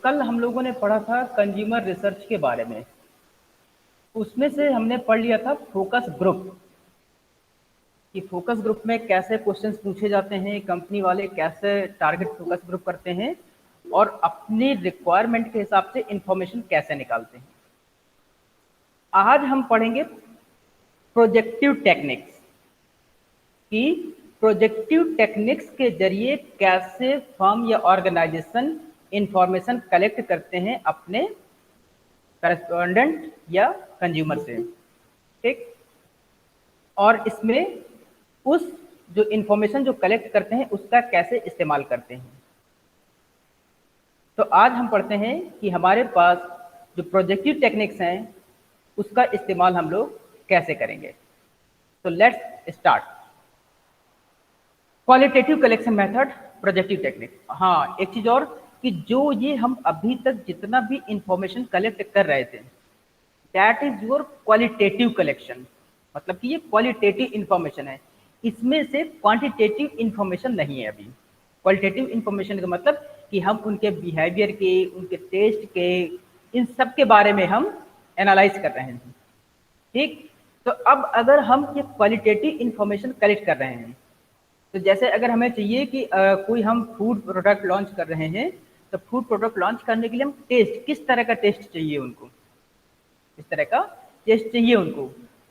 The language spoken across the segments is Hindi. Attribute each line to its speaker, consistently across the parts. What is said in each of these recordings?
Speaker 1: कल हम लोगों ने पढ़ा था कंज्यूमर रिसर्च के बारे में। उसमें से हमने पढ़ लिया था फोकस ग्रुप, कि फोकस ग्रुप में कैसे क्वेश्चंस पूछे जाते हैं, कंपनी वाले कैसे टारगेट फोकस ग्रुप करते हैं और अपनी रिक्वायरमेंट के हिसाब से इंफॉर्मेशन कैसे निकालते हैं। आज हम पढ़ेंगे प्रोजेक्टिव टेक्निक्स, कि प्रोजेक्टिव टेक्निक्स के जरिए कैसे फर्म या ऑर्गेनाइजेशन इंफॉर्मेशन कलेक्ट करते हैं अपने करस्पॉन्डेंट या कंज्यूमर से। ठीक, और इसमें उस जो इंफॉर्मेशन जो कलेक्ट करते हैं उसका कैसे इस्तेमाल करते हैं। तो आज हम पढ़ते हैं कि हमारे पास जो प्रोजेक्टिव टेक्निक्स हैं उसका इस्तेमाल हम लोग कैसे करेंगे। तो let's start. Qualitative collection method, projective technique. हाँ, एक चीज और, कि जो ये हम अभी तक जितना भी इंफॉर्मेशन कलेक्ट कर रहे थे that is your qualitative collection, मतलब कि ये क्वालिटेटिव इंफॉर्मेशन है, इसमें से क्वांटिटेटिव इंफॉर्मेशन नहीं है अभी। क्वालिटेटिव इंफॉर्मेशन का मतलब कि हम उनके बिहेवियर के, उनके टेस्ट के, इन सब के बारे में हम एनालाइज कर रहे हैं। ठीक, तो अब अगर हम ये क्वालिटेटिव इंफॉर्मेशन कलेक्ट कर रहे हैं, तो जैसे अगर हमें चाहिए कि कोई हम फूड प्रोडक्ट लॉन्च कर रहे हैं, तो फूड प्रोडक्ट लॉन्च करने के लिए हम टेस्ट, किस तरह का टेस्ट चाहिए उनको, इस तरह का टेस्ट चाहिए उनको,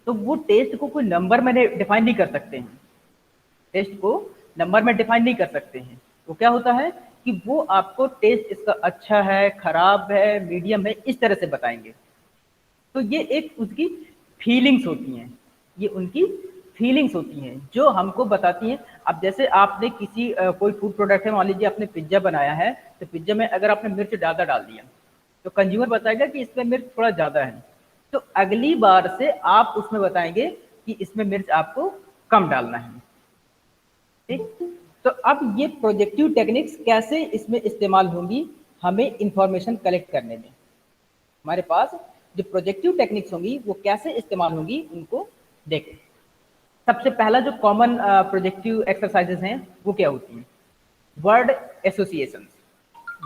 Speaker 1: तो वो टेस्ट को कोई नंबर में डिफाइन नहीं कर सकते हैं। टेस्ट को नंबर में डिफाइन नहीं कर सकते हैं। तो क्या होता है कि वो आपको टेस्ट इसका अच्छा है, खराब है, मीडियम है, इस तरह से बताएंगे। तो ये एक उसकी फीलिंग्स होती हैं, ये उनकी फीलिंग्स होती हैं जो हमको बताती हैं। अब जैसे आपने किसी कोई फूड प्रोडक्ट है, मान लीजिए आपने पिज्जा बनाया है, तो पिज्जा में अगर आपने मिर्च ज़्यादा डाल दिया तो कंज्यूमर बताएगा कि इसमें मिर्च थोड़ा ज़्यादा है, तो अगली बार से आप उसमें बताएंगे कि इसमें मिर्च आपको कम डालना है। ठीक, तो अब ये प्रोजेक्टिव टेक्निक्स कैसे इसमें इस्तेमाल होंगी हमें इंफॉर्मेशन कलेक्ट करने में। हमारे पास जो प्रोजेक्टिव टेक्निक्स होंगी वो कैसे इस्तेमाल होंगी उनको देखें। सबसे पहला जो कॉमन प्रोजेक्टिव एक्सरसाइजेस हैं वो क्या होती हैं? Word associations.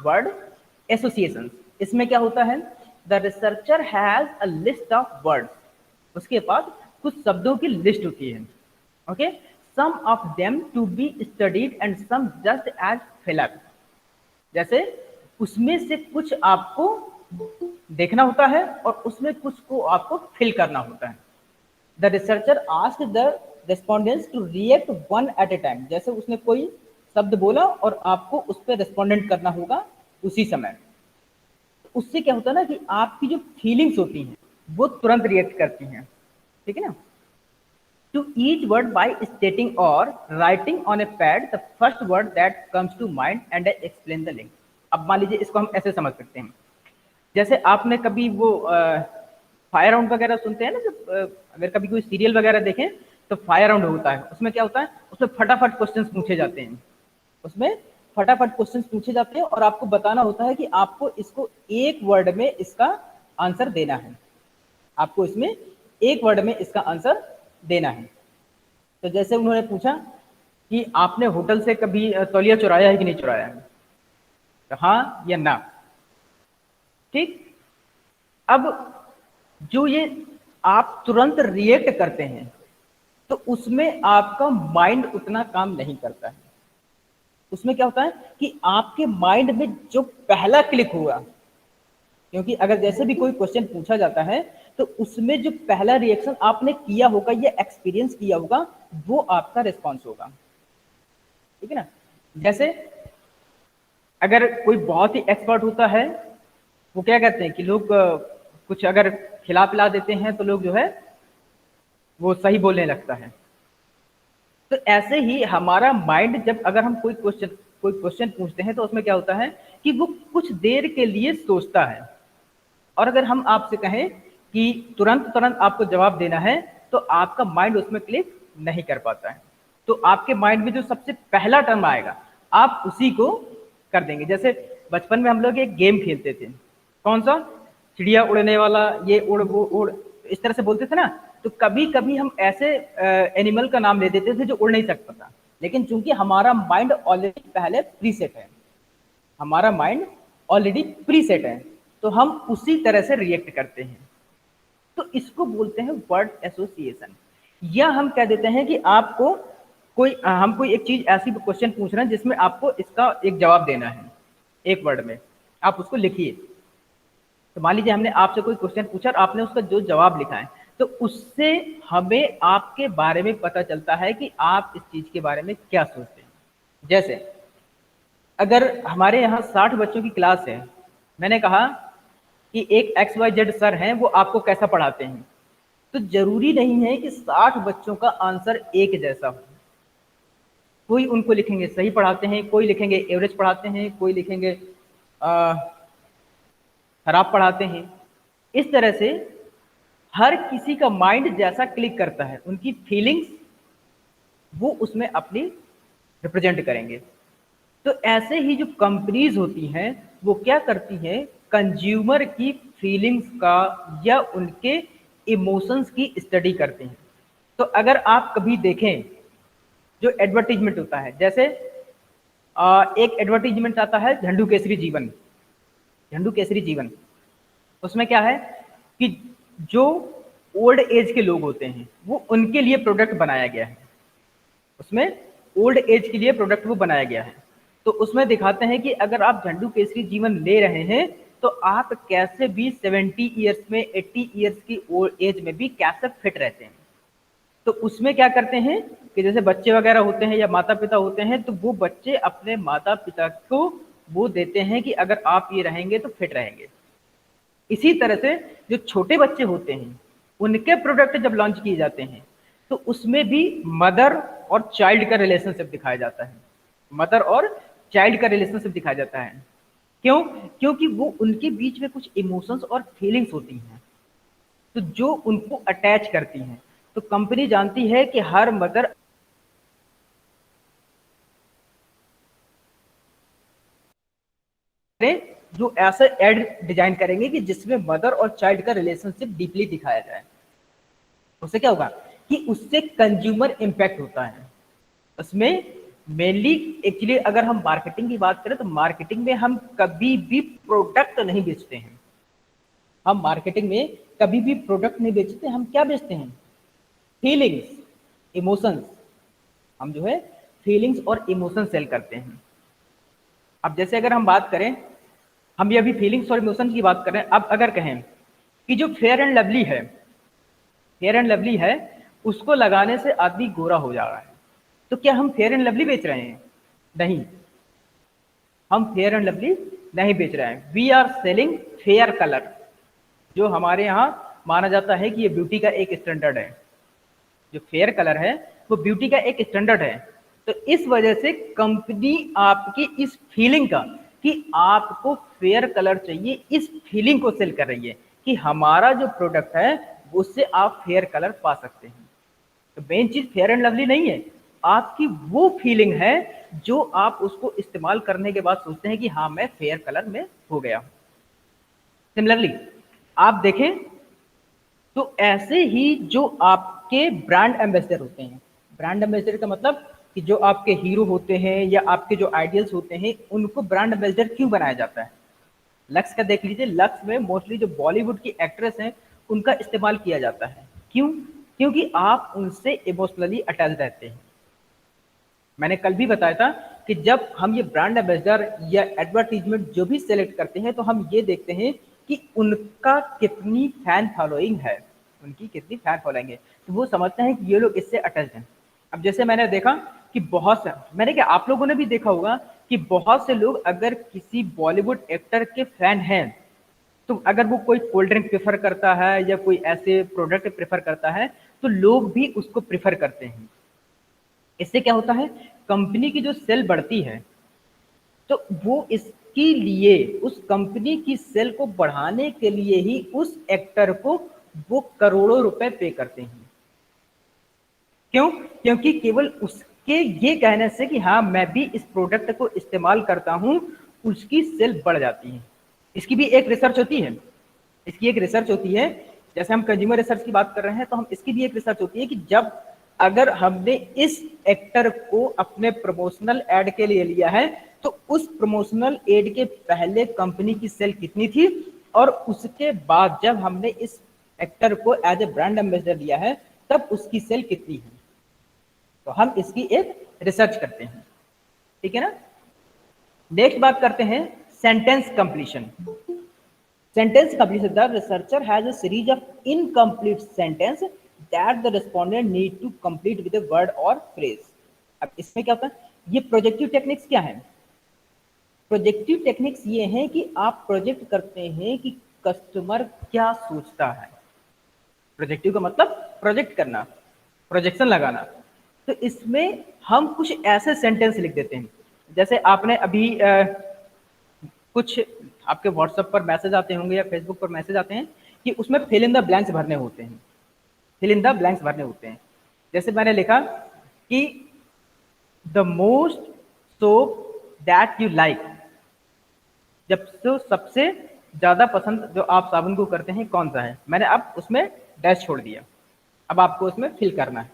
Speaker 1: वर्ड एसोसिएशंस, इसमें क्या होता है, the researcher has a list of words, उसके पास कुछ शब्दों की लिस्ट होती है। Okay, some of them to be studied and some just as filler. जैसे उसमें से कुछ आपको देखना होता है और उसमें कुछ को आपको फिल करना होता है। The researcher asked the respondents to react one at a time. जैसे उसने कोई शब्द बोला और आपको उस पर रेस्पोंडेंट करना होगा उसी समय। उससे क्या होता है ना कि आपकी जो फीलिंग्स होती हैं वो तुरंत रिएक्ट करती हैं। ठीक है ना। To each word by stating और writing on a pad the first word that comes to mind and I explain the link. अब मान लीजिए इसको हम ऐसे समझ सकते हैं, जैसे आपने कभी वो फायर राउंड वगैरह सुनते हैं ना, जब अगर कभी कोई सीरियल वगैरह देखें तो फायर राउंड होता है, उसमें क्या होता है, उसमें फटाफट क्वेश्चंस पूछे जाते हैं, उसमें फटाफट क्वेश्चंस पूछे जाते हैं और आपको बताना होता है कि आपको इसको एक वर्ड में इसका आंसर देना है। आपको इसमें एक वर्ड में इसका आंसर देना है। तो जैसे उन्होंने पूछा कि आपने होटल से कभी तौलिया चुराया है कि नहीं चुराया है, तो हाँ या ना। ठीक, अब जो ये आप तुरंत रिएक्ट करते हैं तो उसमें आपका माइंड उतना काम नहीं करता है। उसमें क्या होता है कि आपके माइंड में जो पहला क्लिक हुआ, क्योंकि अगर जैसे भी कोई क्वेश्चन पूछा जाता है तो उसमें जो पहला रिएक्शन आपने किया होगा या एक्सपीरियंस किया होगा वो आपका रिस्पॉन्स होगा। ठीक है ना। जैसे अगर कोई बहुत ही एक्सपर्ट होता है, वो क्या कहते हैं कि लोग कुछ अगर खिला पिला देते हैं तो लोग जो है वो सही बोलने लगता है। तो ऐसे ही हमारा माइंड जब अगर हम कोई क्वेश्चन पूछते हैं तो उसमें क्या होता है कि वो कुछ देर के लिए सोचता है, और अगर हम आपसे कहें कि तुरंत तुरंत आपको जवाब देना है तो आपका माइंड उसमें क्लिक नहीं कर पाता है। तो आपके माइंड में जो सबसे पहला टर्म आएगा आप उसी को कर देंगे। जैसे बचपन में हम लोग एक गेम खेलते थे, कौन सा, चिड़िया उड़ने वाला, ये उड़ वो उड़, इस तरह से बोलते थे ना। तो कभी कभी हम ऐसे एनिमल का नाम ले देते थे जो उड़ नहीं सकता था, लेकिन चूंकि हमारा माइंड ऑलरेडी पहले प्रीसेट है, हमारा माइंड ऑलरेडी प्रीसेट है, तो हम उसी तरह से रिएक्ट करते हैं। तो इसको बोलते हैं वर्ड एसोसिएशन। या हम कह देते हैं कि आपको हम कोई एक चीज ऐसी क्वेश्चन पूछ रहे हैं जिसमें आपको इसका एक जवाब देना है, एक वर्ड में आप उसको लिखिए। तो मान लीजिए हमने आपसे कोई क्वेश्चन पूछा और आपने उसका जो जवाब लिखा है, तो उससे हमें आपके बारे में पता चलता है कि आप इस चीज के बारे में क्या सोचते हैं। जैसे अगर हमारे यहाँ 60 बच्चों की क्लास है, मैंने कहा कि एक XYZ सर हैं, वो आपको कैसा पढ़ाते हैं, तो जरूरी नहीं है कि 60 बच्चों का आंसर एक जैसा हो। कोई उनको लिखेंगे सही पढ़ाते हैं, कोई लिखेंगे एवरेज पढ़ाते हैं, कोई लिखेंगे खराब पढ़ाते हैं। इस तरह से हर किसी का माइंड जैसा क्लिक करता है, उनकी फीलिंग्स वो उसमें अपनी रिप्रेजेंट करेंगे। तो ऐसे ही जो कंपनीज होती हैं वो क्या करती हैं, कंज्यूमर की फीलिंग्स का या उनके इमोशंस की स्टडी करते हैं। तो अगर आप कभी देखें जो एडवर्टीजमेंट होता है, जैसे एक एडवर्टीजमेंट आता है झंडू केसरी जीवन, झंडू केसरी जीवन, उसमें क्या है कि जो ओल्ड एज के लोग होते हैं वो उनके लिए प्रोडक्ट बनाया गया है, उसमें ओल्ड एज के लिए प्रोडक्ट वो बनाया गया है। तो उसमें दिखाते हैं कि अगर आप झंडू केसरी जीवन ले रहे हैं तो आप कैसे भी 70 ईयर्स में 80 ईयर्स की एज में भी कैसे फिट रहते हैं। तो उसमें क्या करते हैं कि जैसे बच्चे वगैरह होते हैं या माता पिता होते हैं, तो वो बच्चे अपने माता पिता को वो देते हैं कि अगर आप ये रहेंगे तो फिट रहेंगे। इसी तरह से जो छोटे बच्चे होते हैं उनके प्रोडक्ट जब लॉन्च किए जाते हैं तो उसमें भी मदर और चाइल्ड का रिलेशनशिप दिखाया जाता है, मदर और चाइल्ड का रिलेशनशिप दिखाया जाता है। क्यों? क्योंकि वो उनके बीच में कुछ इमोशंस और फीलिंग्स होती हैं तो जो उनको अटैच करती हैं। तो कंपनी जानती है कि हर मदर जो ऐसा एड डिजाइन करेंगे कि जिसमें मदर और चाइल्ड का रिलेशनशिप डीपली दिखाया जाए। उससे क्या होगा कि उससे कंज्यूमर इंपैक्ट होता है। उसमें मेनली एक्चुअली अगर हम मार्केटिंग की बात करें तो मार्केटिंग में हम कभी भी प्रोडक्ट नहीं बेचते हैं, हम मार्केटिंग में कभी भी प्रोडक्ट नहीं बेचते, हम क्या बेचते हैं, फीलिंग्स, इमोशंस। हम जो है फीलिंग्स और इमोशन सेल करते हैं। अब जैसे अगर हम बात करें, हम ये अभी फीलिंग्स और इमोशंस की बात करें, अब अगर कहें कि जो फेयर एंड लवली है, फेयर एंड लवली है उसको लगाने से आदमी गोरा हो जा रहा है, तो क्या हम फेयर एंड लवली बेच रहे हैं? नहीं, हम फेयर एंड लवली नहीं बेच रहे हैं। We are selling fair colour, जो हमारे यहाँ माना जाता है कि ये ब्यूटी का एक स्टैंडर्ड है। जो फेयर कलर है वो ब्यूटी का एक स्टैंडर्ड है। तो इस वजह से कंपनी आपकी इस फीलिंग का कि आपको फेयर कलर चाहिए, इस फीलिंग को सेल कर रही है कि हमारा जो प्रोडक्ट है उससे आप फेयर कलर पा सकते हैं। तो मेन चीज फेयर एंड लवली नहीं है, आपकी वो फीलिंग है जो आप उसको इस्तेमाल करने के बाद सोचते हैं कि हाँ मैं फेयर कलर में हो गया। सिमिलरली आप देखें तो ऐसे ही जो आपके ब्रांड एम्बेसडर होते हैं, ब्रांड एम्बेसडर का मतलब कि जो आपके हीरो होते हैं या आपके जो आइडियल्स होते हैं उनको ब्रांड एम्बेसडर क्यों बनाया जाता है? लक्स का देख लीजिए, लक्स में मोस्टली जो बॉलीवुड की एक्ट्रेस हैं उनका इस्तेमाल किया जाता है। क्यों? क्योंकि आप उनसे इमोशनली अटैच रहते हैं। मैंने कल भी बताया था कि जब हम ये ब्रांड एम्बेसडर या एडवर्टीजमेंट जो भी सेलेक्ट करते हैं तो हम ये देखते हैं कि उनका कितनी फैन फॉलोइंग है, उनकी कितनी फैन फॉलोइंग है, तो वो समझते हैं कि ये लोग इससे अटैच हैं। अब जैसे मैंने देखा कि बहुत से, मैंने क्या आप लोगों ने भी देखा होगा कि बहुत से लोग अगर किसी बॉलीवुड एक्टर के फैन हैं तो अगर वो कोई कोल्ड ड्रिंक प्रेफर करता है या कोई ऐसे प्रोडक्ट प्रेफर करता है तो लोग भी उसको प्रेफर करते हैं। इससे क्या होता है, कंपनी की जो सेल बढ़ती है तो वो इसके लिए, उस कंपनी की सेल को बढ़ाने के लिए ही उस एक्टर को वो करोड़ों रुपए पे करते हैं। क्यों? क्योंकि केवल उसके ये कहने से कि हाँ मैं भी इस प्रोडक्ट को इस्तेमाल करता हूं, उसकी सेल बढ़ जाती है। इसकी भी एक रिसर्च होती है, इसकी एक रिसर्च होती है, जैसे हम कंज्यूमर रिसर्च की बात कर रहे हैं तो हम इसकी भी एक रिसर्च होती है कि जब अगर हमने इस एक्टर को अपने प्रमोशनल एड के लिए लिया है तो उस प्रमोशनल एड के पहले कंपनी की सेल कितनी थी और उसके बाद जब हमने इस एक्टर को एज ए ब्रांड एम्बेसडर लिया है तब उसकी सेल कितनी है। तो हम इसकी एक रिसर्च करते हैं, ठीक है ना। नेक्स्ट बात करते हैं sentence completion. Sentence completion, the researcher has a series of incomplete sentence that the respondent need to complete with a word और फ्रेज। अब इसमें क्या होता है, ये प्रोजेक्टिव टेक्निक्स क्या है। प्रोजेक्टिव टेक्निक्स ये हैं कि आप प्रोजेक्ट करते हैं कि कस्टमर क्या सोचता है। प्रोजेक्टिव का मतलब प्रोजेक्ट करना, प्रोजेक्शन लगाना। तो इसमें हम कुछ ऐसे सेंटेंस लिख देते हैं, जैसे आपने अभी कुछ आपके व्हाट्सएप पर मैसेज आते होंगे या फेसबुक पर मैसेज आते हैं कि उसमें फिल इन द ब्लैंक्स भरने होते हैं, फिल इन द ब्लैंक्स भरने होते हैं। जैसे मैंने लिखा कि the most soap that you like, जब तो सबसे ज्यादा पसंद जो आप साबुन को करते हैं कौन सा है, मैंने अब उसमें डैश छोड़ दिया। अब आपको उसमें फिल करना है,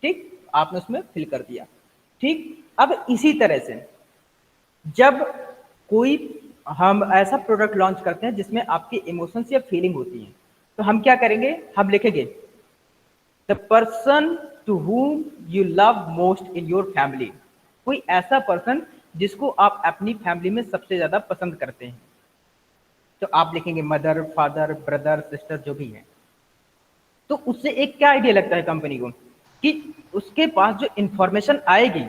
Speaker 1: ठीक, आपने उसमें फिल कर दिया। ठीक, अब इसी तरह से जब कोई हम ऐसा प्रोडक्ट लॉन्च करते हैं जिसमें आपके इमोशंस या फीलिंग होती है, तो हम क्या करेंगे, हम लिखेंगे the person to whom you love most in your family. कोई ऐसा पर्सन जिसको आप अपनी फैमिली में सबसे ज्यादा पसंद करते हैं, तो आप लिखेंगे मदर, फादर, ब्रदर, सिस्टर, जो भी है। तो उससे एक क्या आइडिया लगता है कंपनी को कि उसके पास जो इंफॉर्मेशन आएगी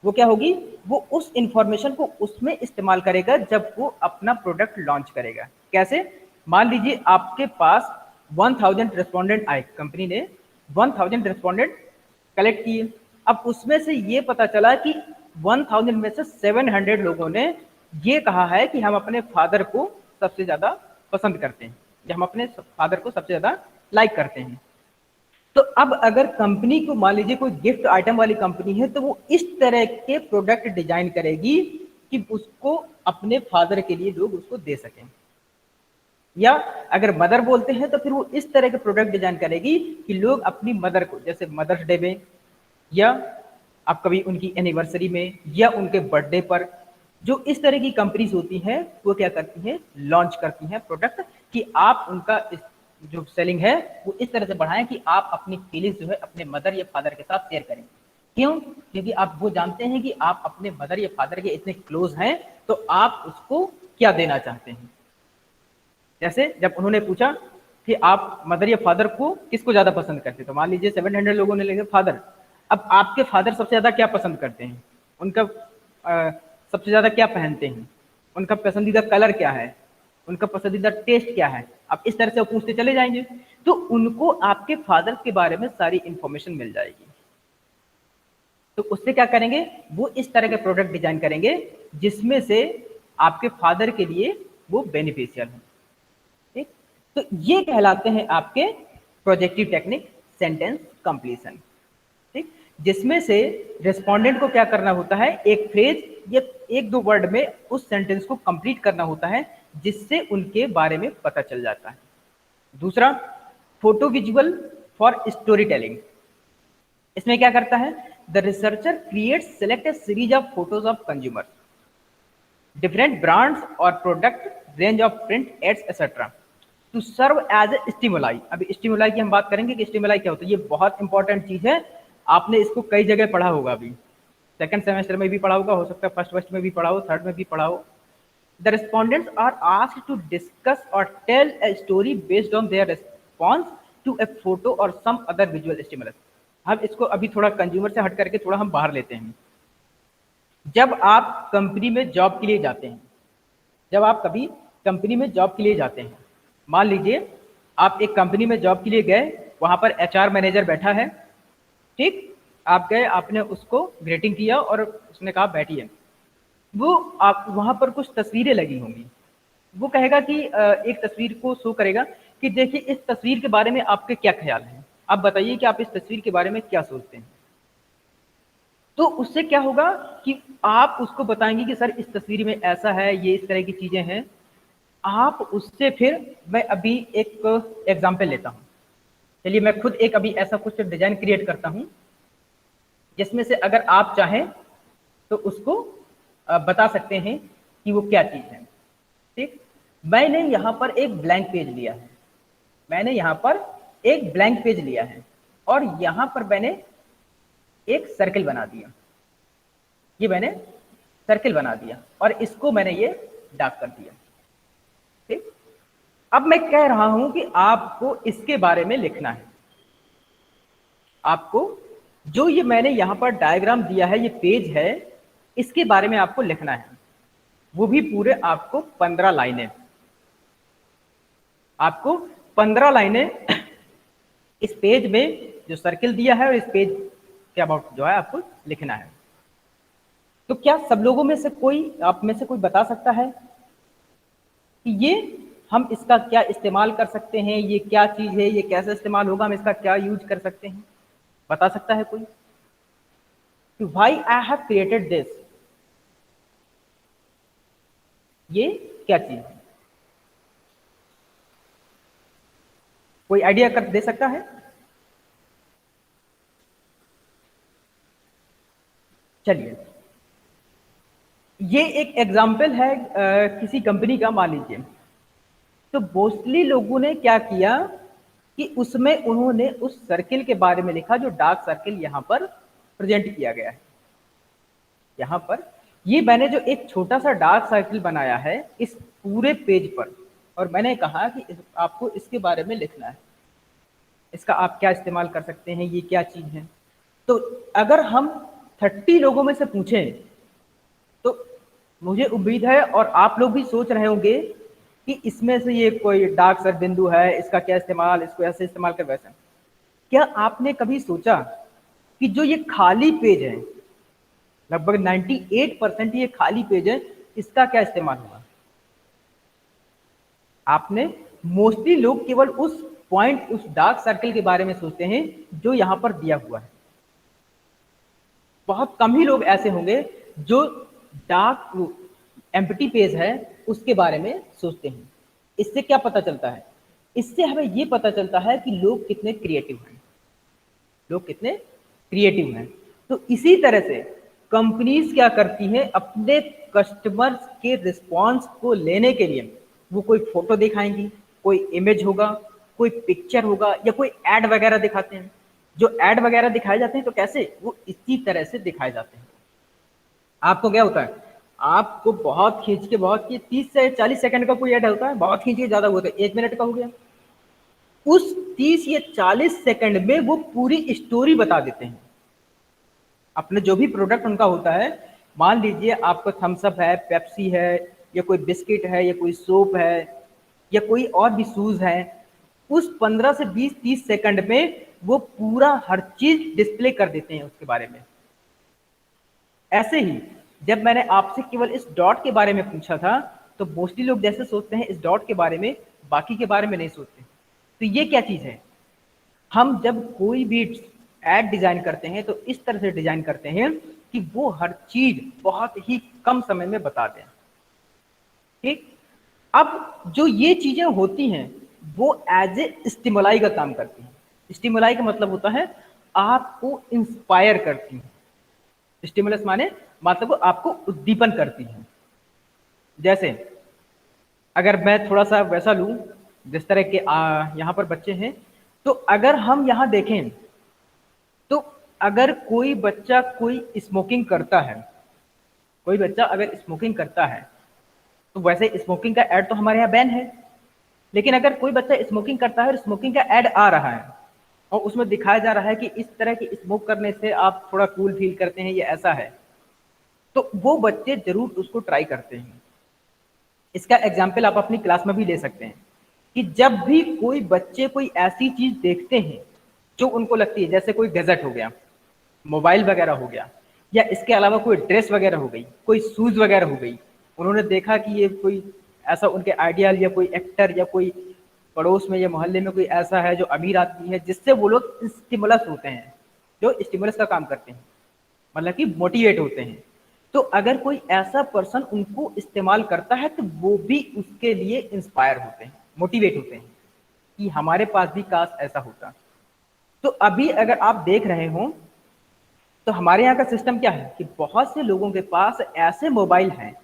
Speaker 1: वो क्या होगी, वो उस इंफॉर्मेशन को उसमें इस्तेमाल करेगा जब वो अपना प्रोडक्ट लॉन्च करेगा। कैसे, मान लीजिए आपके पास 1000 रेस्पोंडेंट आए, कंपनी ने 1000 रेस्पोंडेंट कलेक्ट किए। अब उसमें से ये पता चला कि 1000 में से 700 लोगों ने ये कहा है कि हम अपने फादर को सबसे ज्यादा पसंद करते हैं या हम अपने फादर को सबसे ज्यादा लाइक करते हैं। तो अब अगर कंपनी को मान लीजिए कोई गिफ्ट आइटम वाली कंपनी है तो वो इस तरह के प्रोडक्ट डिजाइन करेगी कि उसको अपने फादर के लिए लोग उसको दे सकें। या अगर मदर बोलते हैं तो फिर वो इस तरह के प्रोडक्ट डिजाइन करेगी कि लोग अपनी मदर को, जैसे मदर्स डे में या आप कभी उनकी एनिवर्सरी में या उनके बर्थडे पर, जो इस तरह की कंपनीज होती हैं वो क्या करती हैं, लॉन्च करती हैं प्रोडक्ट कि आप उनका जो सेलिंग है वो इस तरह से बढ़ाएं कि आप अपनी फीलिंग्स जो है अपने मदर या फादर के साथ शेयर करें। क्यों, क्योंकि आप वो जानते हैं कि आप अपने मदर या फादर के इतने क्लोज हैं तो आप उसको क्या देना चाहते हैं। जैसे जब उन्होंने पूछा कि आप मदर या फादर को किसको ज्यादा पसंद करते, तो मान लीजिए 700 लोगों ने लिखे फादर। अब आपके फादर सबसे ज्यादा क्या पसंद करते हैं, उनका सबसे ज्यादा क्या पहनते हैं, उनका पसंदीदा कलर क्या है, उनका पसंदीदा टेस्ट क्या है, आप इस तरह से पूछते चले जाएंगे तो उनको आपके फादर के बारे में सारी इंफॉर्मेशन मिल जाएगी। तो उससे क्या करेंगे, वो इस तरह के प्रोडक्ट डिजाइन करेंगे जिसमें से आपके फादर के लिए वो बेनिफिशियल हो। ठीक, तो ये कहलाते हैं आपके प्रोजेक्टिव टेक्निक सेंटेंस कंप्लीशन। ठीक, जिसमें से रेस्पोंडेंट को क्या करना होता है, एक फ्रेज या एक दो वर्ड में उस सेंटेंस को कंप्लीट करना होता है जिससे उनके बारे में पता चल जाता है। दूसरा, photo visual for story telling. इसमें क्या करता है, the researcher creates select a series of photos of consumer, different brands और product range of print ads etcetera to serve as a stimuli. अभी स्टिमुलाई की हम बात करेंगे कि स्टिमुलाई क्या होता है, ये बहुत इंपॉर्टेंट चीज है, आपने इसको कई जगह पढ़ा होगा, अभी सेकंड सेमेस्टर में भी पढ़ा होगा, हो सकता है फर्स्ट में भी पढ़ा हो, थर्ड में भी पढ़ा हो। The respondents are asked to discuss और tell a story based on their response to a photo और सम अदर विजुअल स्टिमुलस। हम इसको अभी थोड़ा कंज्यूमर से हट करके थोड़ा हम बाहर लेते हैं। जब आप कंपनी में जॉब के लिए जाते हैं, जब आप कभी कंपनी में जॉब के लिए जाते हैं, मान लीजिए आप एक कंपनी में जॉब के लिए गए, वहां पर एचआर मैनेजर बैठा है, ठीक, आप गए, आपने उसको ग्रीटिंग किया और उसने कहा बैठिए। वो आप वहां पर कुछ तस्वीरें लगी होंगी, वो कहेगा कि एक तस्वीर को शो करेगा कि देखिए इस तस्वीर के बारे में आपके क्या ख्याल है, आप बताइए कि आप इस तस्वीर के बारे में क्या सोचते हैं। तो उससे क्या होगा कि आप उसको बताएंगे कि सर इस तस्वीर में ऐसा है, ये इस तरह की चीजें हैं। आप उससे फिर, मैं अभी एक एग्जाम्पल लेता हूं, चलिए मैं खुद एक अभी ऐसा कुछ डिजाइन क्रिएट करता हूं जिसमें से अगर आप चाहें तो उसको बता सकते हैं कि वो क्या चीज है। ठीक, मैंने यहाँ पर एक ब्लैंक पेज लिया है, मैंने यहाँ पर एक ब्लैंक पेज लिया है और यहाँ पर मैंने एक सर्किल बना दिया, ये मैंने सर्किल बना दिया और इसको मैंने ये डार्क कर दिया। ठीक, अब मैं कह रहा हूं कि आपको इसके बारे में लिखना है। आपको जो ये मैंने यहां पर डायग्राम दिया है, ये पेज है, इसके बारे में आपको लिखना है, वो भी पूरे आपको 15 लाइनें, आपको 15 लाइनें इस पेज में जो सर्किल दिया है और इस पेज के अबाउट जो है आपको लिखना है। तो क्या सब लोगों में से कोई, आप में से कोई बता सकता है कि ये हम इसका क्या इस्तेमाल कर सकते हैं, ये क्या चीज है, ये कैसे इस्तेमाल होगा, हम इसका क्या यूज कर सकते हैं? बता सकता है कोई कि why I have created this, ये क्या चीज है? कोई आइडिया कर दे सकता है? चलिए, ये एक एग्जाम्पल है किसी कंपनी का, मान लीजिए। तो मोस्टली लोगों ने क्या किया कि उसमें उन्होंने उस सर्किल के बारे में लिखा जो डार्क सर्किल यहां पर प्रेजेंट किया गया है। यहां पर ये मैंने जो एक छोटा सा डार्क सर्किल बनाया है इस पूरे पेज पर, और मैंने कहा कि आपको इसके बारे में लिखना है, इसका आप क्या इस्तेमाल कर सकते हैं, ये क्या चीज है। तो अगर हम 30 लोगों में से पूछें तो मुझे उम्मीद है और आप लोग भी सोच रहे होंगे कि इसमें से ये कोई डार्क सर बिंदु है, इसका क्या इस्तेमाल, इसको ऐसे इस्तेमाल कर वैसे। क्या आपने कभी सोचा कि जो ये खाली पेज है, लगभग 98% ये खाली पेज है, इसका क्या इस्तेमाल होगा? आपने मोस्टली लोग केवल उस पॉइंट, उस डार्क सर्किल के बारे में सोचते हैं जो यहां पर दिया हुआ है। बहुत कम ही लोग ऐसे होंगे जो डार्क एम्प्टी पेज है उसके बारे में सोचते हैं। इससे क्या पता चलता है? इससे हमें ये पता चलता है कि लोग कितने क्रिएटिव हैं, लोग कितने क्रिएटिव हैं। तो इसी तरह से कंपनीज क्या करती हैं, अपने कस्टमर्स के रिस्पॉन्स को लेने के लिए वो कोई फोटो दिखाएंगी, कोई इमेज होगा, कोई पिक्चर होगा, या कोई एड वगैरह दिखाते हैं। जो एड वगैरह दिखाए जाते हैं तो कैसे, वो इसी तरह से दिखाए जाते हैं। आपको क्या होता है, आपको बहुत खींच के, बहुत 30 से 40 सेकंड का कोई ऐड होता है, बहुत खींच के ज्यादा होता है, 1 मिनट का हो गया। उस 30 या 40 सेकंड में वो पूरी स्टोरी बता देते हैं अपने जो भी प्रोडक्ट उनका होता है। मान लीजिए आपका थम्स अप है, पेप्सी है, या कोई बिस्किट है, या कोई सोप है, या कोई और भी शूज है। उस 15 से 20-30 सेकंड में वो पूरा हर चीज डिस्प्ले कर देते हैं उसके बारे में। ऐसे ही जब मैंने आपसे केवल इस डॉट के बारे में पूछा था तो मोस्टली लोग जैसे सोचते हैं इस डॉट के बारे में, बाकी के बारे में नहीं सोचते। तो ये क्या चीज है, हम जब कोई भी एड डिजाइन करते हैं तो इस तरह से डिजाइन करते हैं कि वो हर चीज बहुत ही कम समय में बता दें। ठीक, अब जो ये चीजें होती हैं वो एज ए स्टिमुलाई का काम करती हैं। स्टिमुलाई का मतलब होता है आपको इंस्पायर करती हैं। स्टिमुलस माने मतलब वो आपको उद्दीपन करती है। जैसे अगर मैं थोड़ा सा वैसा लूं जिस तरह के यहाँ पर बच्चे हैं, तो अगर हम यहाँ देखें तो अगर कोई बच्चा कोई स्मोकिंग करता है, कोई बच्चा अगर स्मोकिंग करता है तो वैसे स्मोकिंग का ऐड तो हमारे यहाँ बैन है, लेकिन अगर कोई बच्चा स्मोकिंग करता है और स्मोकिंग का ऐड आ रहा है और उसमें दिखाया जा रहा है कि इस तरह की स्मोक करने से आप थोड़ा कूल फील करते हैं, ये ऐसा है, तो वो बच्चे जरूर उसको ट्राई करते हैं। इसका एग्जाम्पल आप अपनी क्लास में भी ले सकते हैं कि जब भी कोई बच्चे कोई ऐसी चीज देखते हैं जो उनको लगती है, जैसे कोई गैजेट हो गया, मोबाइल वगैरह हो गया, या इसके अलावा कोई ड्रेस वगैरह हो गई, कोई शूज वगैरह हो गई, उन्होंने देखा कि ये कोई ऐसा उनके आइडियल या कोई एक्टर या कोई पड़ोस में या मोहल्ले में कोई ऐसा है जो अमीर आदमी है, जिससे वो लोग स्टिमुलस होते हैं, जो स्टिमुलस का काम करते हैं, मतलब कि मोटिवेट होते हैं। तो अगर कोई ऐसा पर्सन उनको इस्तेमाल करता है तो वो भी उसके लिए इंस्पायर होते हैं, मोटिवेट होते हैं कि हमारे पास भी काश ऐसा होता। तो अभी अगर आप देख रहे हो तो हमारे यहाँ का सिस्टम क्या है कि बहुत से लोगों के पास ऐसे मोबाइल हैं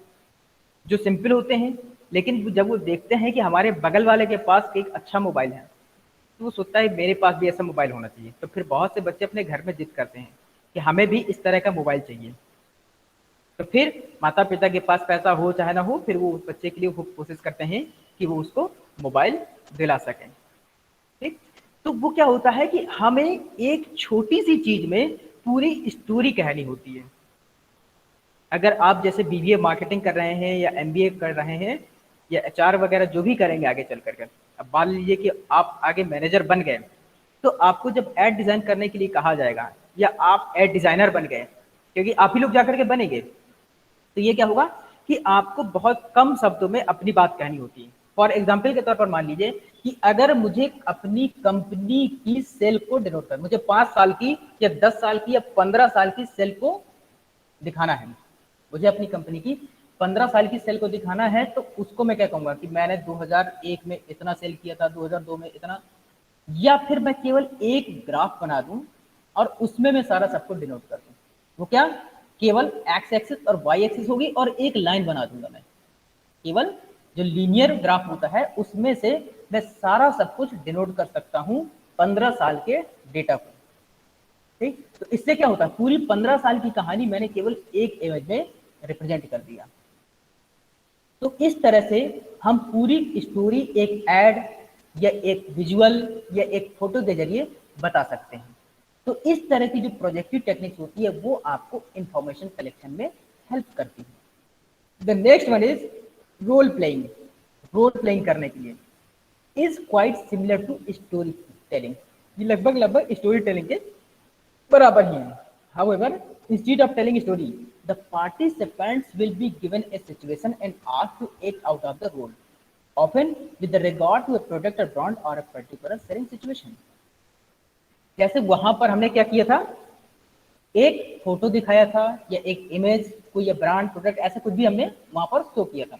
Speaker 1: जो सिंपल होते हैं, लेकिन जब वो देखते हैं कि हमारे बगल वाले के पास एक अच्छा मोबाइल है तो वो सोचता है मेरे पास भी ऐसा मोबाइल होना चाहिए। तो फिर बहुत से बच्चे अपने घर में जिद करते हैं कि हमें भी इस तरह का मोबाइल चाहिए। तो फिर माता पिता के पास पैसा हो चाहे ना हो, फिर वो उस बच्चे के लिए वो कोशिश करते हैं कि वो उसको मोबाइल दिला सकें। ठीक, तो वो क्या होता है कि हमें एक छोटी सी चीज में पूरी स्टोरी कहनी होती है। अगर आप जैसे बीबीए मार्केटिंग कर रहे हैं या एमबीए कर रहे हैं या एचआर वगैरह जो भी करेंगे आगे चल कर, अब मान लीजिए कि आप आगे मैनेजर बन गए, तो आपको जब एड डिजाइन करने के लिए कहा जाएगा या आप एड डिजाइनर बन गए, क्योंकि आप ही लोग जाकर के बनेंगे, तो ये क्या होगा कि आपको बहुत कम शब्दों में अपनी बात कहनी होती है। फॉर एग्जाम्पल के तौर पर मान लीजिए कि अगर मुझे अपनी कंपनी की सेल को डिनोट कर, मुझे 5 साल की या 10 साल की या 15 साल की सेल को दिखाना है, मुझे अपनी कंपनी की 15 साल की सेल को दिखाना है, तो उसको मैं क्या कहूंगा कि मैंने 2001 में इतना सेल किया था, 2002 में इतना, या फिर मैं केवल एक ग्राफ बना दूं और उसमें मैं सारा सबको डिनोट कर दूं। वो क्या, केवल एक्स एक्सिस और वाई एक्सिस होगी और एक लाइन बना दूंगा मैं, केवल जो लीनियर ग्राफ होता है उसमें से मैं सारा सब कुछ डिनोट कर सकता हूं 15 साल के डेटा को। ठीक, तो इससे क्या होता है, पूरी 15 साल की कहानी मैंने केवल एक इमेज में रिप्रेजेंट कर दिया। तो इस तरह से हम पूरी स्टोरी एक एड या एक विजुअल या एक फोटो के जरिए बता सकते हैं। तो इस तरह की जो प्रोजेक्टिव टेक्निक्स होती है वो आपको इंफॉर्मेशन कलेक्शन में हेल्प करती है। The next one is role playing. Role playing करने के लिए is quite similar to story telling. ये लगभग लगभग स्टोरी टेलिंग के बराबर ही है। However, instead of telling a story, the participants will be given a situation and asked to act out of the role, often with the regard to a product or brand or a particular selling situation. जैसे वहां पर हमने क्या किया था, एक फोटो दिखाया था या एक इमेज, कोई या ब्रांड प्रोडक्ट ऐसा कुछ भी हमने वहां पर शो किया था।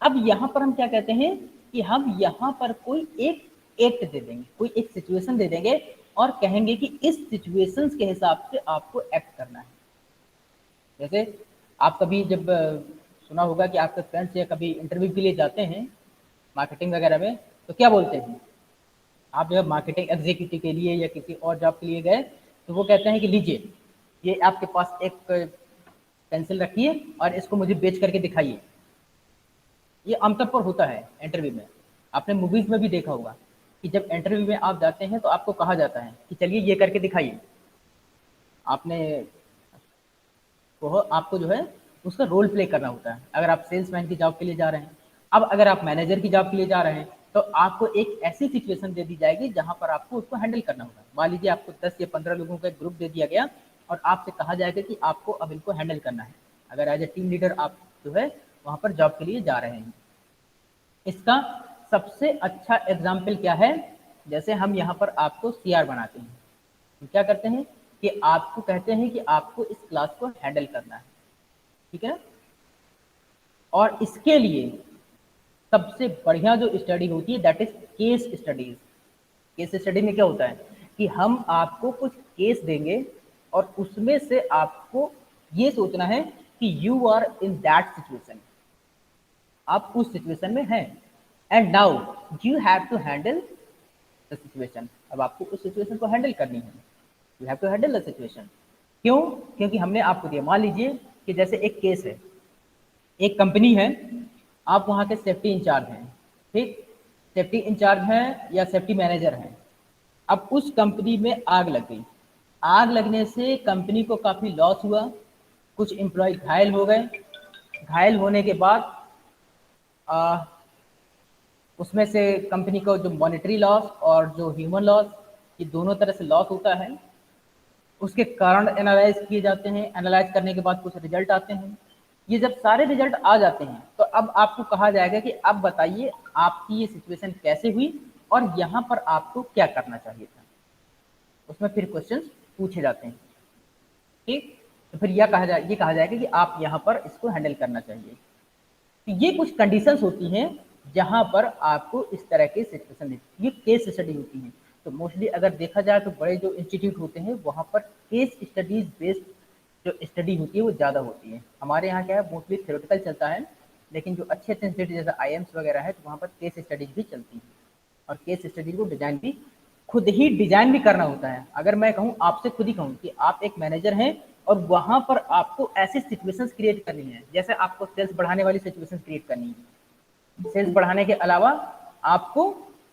Speaker 1: अब यहाँ पर हम क्या कहते हैं कि हम यहाँ पर कोई एक एक्ट दे देंगे, कोई एक सिचुएशन दे देंगे और कहेंगे कि इस सिचुएशंस के हिसाब से आपको एक्ट करना है। जैसे आप कभी जब सुना होगा कि आपके फ्रेंड्स या कभी इंटरव्यू के लिए जाते हैं मार्केटिंग वगैरह में, तो क्या बोलते हैं, आप जब मार्केटिंग एग्जीक्यूटिव के लिए या किसी और जॉब के लिए गए तो वो कहते हैं कि लीजिए ये आपके पास एक पेंसिल रखिए और इसको मुझे बेच करके दिखाइए। ये आमतौर पर होता है इंटरव्यू में, आपने मूवीज में भी देखा होगा कि जब इंटरव्यू में आप जाते हैं तो आपको कहा जाता है कि चलिए ये करके दिखाइए। आपने वो आपको जो है उसका रोल प्ले करना होता है। अगर आप सेल्समैन की जॉब के लिए जा रहे हैं, अब अगर आप मैनेजर की जॉब के लिए जा रहे हैं तो आपको एक ऐसी सिचुएशन दे दी जाएगी जहां पर आपको उसको हैंडल करना होगा। मान लीजिए आपको 10 या 15 लोगों का एक ग्रुप दे दिया गया और आपसे कहा जाएगा कि आपको अब इनको हैंडल करना है, अगर एज ए टीम लीडर आप जो है वहां पर जॉब के लिए जा रहे हैं। इसका सबसे अच्छा एग्जाम्पल क्या है, जैसे हम यहाँ पर आपको सीआर बनाते हैं, हम क्या करते हैं कि आपको कहते हैं कि आपको इस क्लास को हैंडल करना है, ठीक है। और इसके लिए सबसे बढ़िया जो स्टडी होती है that is case studies. Case study में क्या होता है कि हम आपको कुछ केस देंगे और उसमें से आपको ये सोचना है कि you are in that situation, आप उस सिचुएशन में हैं and now you have to handle the situation. अब आपको उस सिचुएशन को हैंडल करनी है, you have to handle the situation. क्यों, क्योंकि हमने आपको दिया, मान लीजिए कि जैसे एक केस है, एक कंपनी है, आप वहाँ के सेफ्टी इंचार्ज हैं, ठीक, सेफ्टी इंचार्ज हैं या सेफ्टी मैनेजर हैं। अब उस कंपनी में आग लग गई, आग लगने से कंपनी को काफ़ी लॉस हुआ, कुछ एम्प्लॉय घायल हो गए, घायल होने के बाद उसमें से कंपनी को जो मॉनेटरी लॉस और जो ह्यूमन लॉस, ये दोनों तरह से लॉस होता है। उसके कारण एनालाइज किए जाते हैं, एनालाइज करने के बाद कुछ रिजल्ट आते हैं। ये जब सारे रिजल्ट आ जाते हैं तो अब आपको कहा जाएगा कि अब बताइए आपकी ये सिचुएशन कैसे हुई और यहाँ पर आपको क्या करना चाहिए था। उसमें फिर क्वेश्चन पूछे जाते हैं, ठीक। तो फिर ये कहा जाएगा कि आप यहाँ पर इसको हैंडल करना चाहिए। तो ये कुछ कंडीशंस होती हैं जहां पर आपको इस तरह के सिचुएशन, ये केस स्टडी होती है। तो मोस्टली अगर देखा जाए तो बड़े जो इंस्टीट्यूट होते हैं वहाँ पर केस स्टडीज बेस्ड जो स्टडी होती है वो ज़्यादा होती है। हमारे यहाँ क्या है, मोस्टली थ्योरेटिकल चलता है, लेकिन जो अच्छे अच्छे इंस्टीट्यूट जैसे आईएम्स वगैरह है तो वहाँ पर केस स्टडीज भी चलती है, और केस स्टडीज को डिजाइन भी खुद ही डिजाइन भी करना होता है। अगर मैं कहूँ आपसे खुद ही कहूँ कि आप एक मैनेजर हैं और वहाँ पर आपको ऐसी सिचुएशंस क्रिएट करनी है, जैसे आपको सेल्स बढ़ाने वाली सिचुएशंस क्रिएट करनी है। सेल्स बढ़ाने के अलावा आपको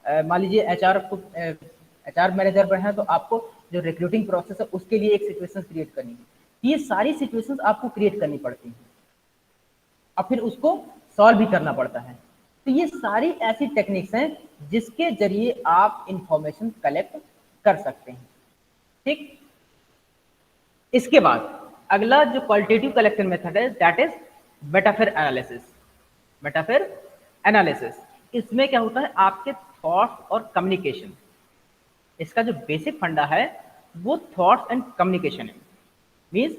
Speaker 1: मान लीजिए एचआर मैनेजर पर है तो आपको जो रिक्रूटिंग प्रोसेस है उसके लिए एक सिचुएशन क्रिएट करनी है। ये सारी सिचुएशंस आपको क्रिएट करनी पड़ती हैं और फिर उसको सॉल्व भी करना पड़ता है। तो ये सारी ऐसी टेक्निक्स हैं जिसके जरिए आप इंफॉर्मेशन कलेक्ट कर सकते हैं। ठीक, इसके बाद अगला जो क्वालिटेटिव कलेक्शन मेथड है that is metaphor analysis. Metaphor analysis इसमें क्या होता है, आपके थॉट्स और कम्युनिकेशन, इसका जो बेसिक फंडा है वो थॉट्स एंड कम्युनिकेशन है। Means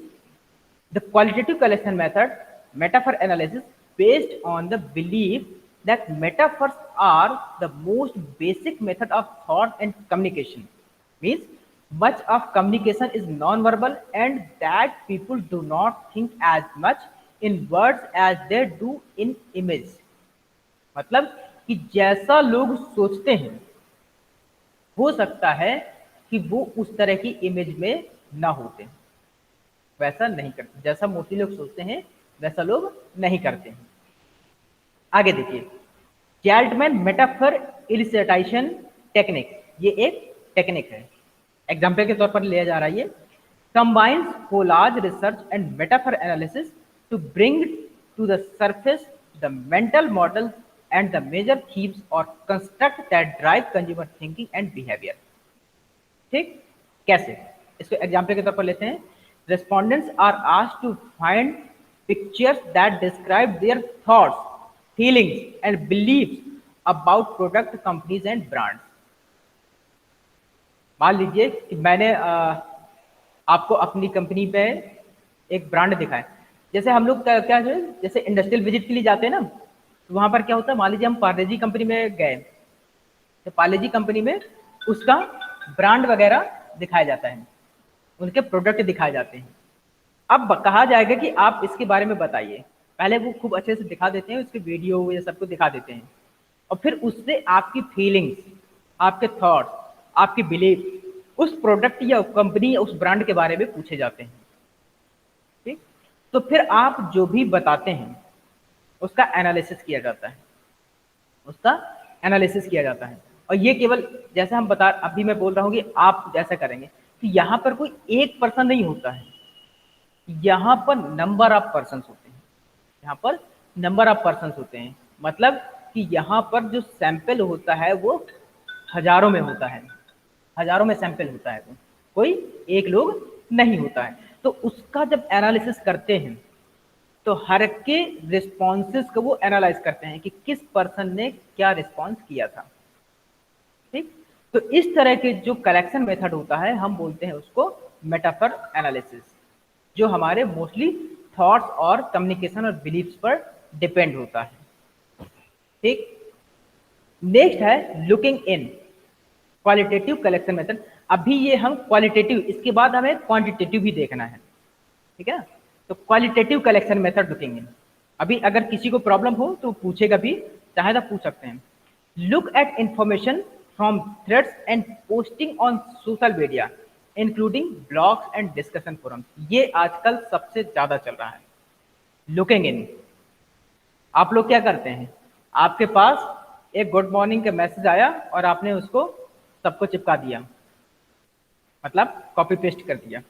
Speaker 1: the qualitative collection method metaphor analysis based on the belief that metaphors are the most basic method of thought and communication. Means much of communication is non-verbal and that people do not think as much in words as they do in image. मतलब कि जैसा लोग सोचते हैं हो सकता है कि वो उस तरह की इमेज में ना होते, वैसा नहीं करते, जैसा मोस्टली लोग सोचते हैं वैसा लोग नहीं करते हैं। आगे देखिए, गैल्टमैन मेटाफर इलिसिटेशन टेक्निक, ये एक टेक्निक है, एग्जाम्पल के तौर पर लिया जा रहा है। ये combines collage research and metaphor analysis to bring to the surface the mental model and the major themes और construct that drive consumer thinking and behaviour. ठीक, कैसे, इसको एग्जाम्पल के तौर पर लेते हैं। Respondents are asked to find pictures that describe their thoughts, feelings and beliefs about product companies and brands. मान लीजिए कि मैंने आपको अपनी कंपनी पे एक ब्रांड दिखाया, जैसे हम लोग क्या है, जैसे इंडस्ट्रियल विजिट के लिए जाते हैं ना, तो वहां पर क्या होता है, मान लीजिए हम पार्ले-जी कंपनी में गए, तो पार्ले-जी कंपनी में उसका ब्रांड वगैरह दिखाया जाता है, उनके प्रोडक्ट दिखाए जाते हैं। अब कहा जाएगा कि आप इसके बारे में बताइए, पहले वो खूब अच्छे से दिखा देते हैं, उसके वीडियो ये सबको दिखा देते हैं, और फिर उससे आपकी फीलिंग्स, आपके थॉट्स, आपकी बिलीफ उस प्रोडक्ट या कंपनी या उस ब्रांड के बारे में पूछे जाते हैं। ठीक, तो फिर आप जो भी बताते हैं उसका एनालिसिस किया जाता है, उसका एनालिसिस किया जाता है। और ये केवल जैसे हम बता, अभी मैं बोल रहा हूँ कि आप जैसा करेंगे, तो यहाँ पर कोई एक पर्सन नहीं होता है, यहाँ पर नंबर ऑफ पर्सन होते हैं, यहाँ पर नंबर ऑफ पर्सन होते हैं, मतलब कि यहाँ पर जो सैंपल होता है वो हजारों में होता है, हजारों में सैंपल होता है, वो कोई एक लोग नहीं होता है। तो उसका जब एनालिसिस करते हैं तो हर के रिस्पॉन्सेस को वो एनालाइज करते हैं कि किस पर्सन ने क्या रिस्पॉन्स किया था। ठीक, तो इस तरह के जो कलेक्शन मेथड होता है हम बोलते हैं उसको मेटाफर एनालिसिस, जो हमारे मोस्टली थॉट्स और कम्युनिकेशन और बिलीफ्स पर डिपेंड होता है। ठीक, नेक्स्ट है looking in, qualitative collection method. अभी ये हम क्वालिटेटिव, इसके बाद हमें क्वांटिटेटिव भी देखना है। ठीक है, तो qualitative collection method looking in, अभी अगर किसी को प्रॉब्लम हो तो पूछेगा भी, चाहे तो पूछ सकते हैं। Look at information from threads and posting on social media including blogs and discussion forums, ये आजकल सबसे ज्यादा चल रहा है। लुकिंग इन, आप लोग क्या करते हैं, आपके पास एक गुड मॉर्निंग का मैसेज आया और आपने उसको सबको चिपका दिया, मतलब कॉपी पेस्ट कर दिया।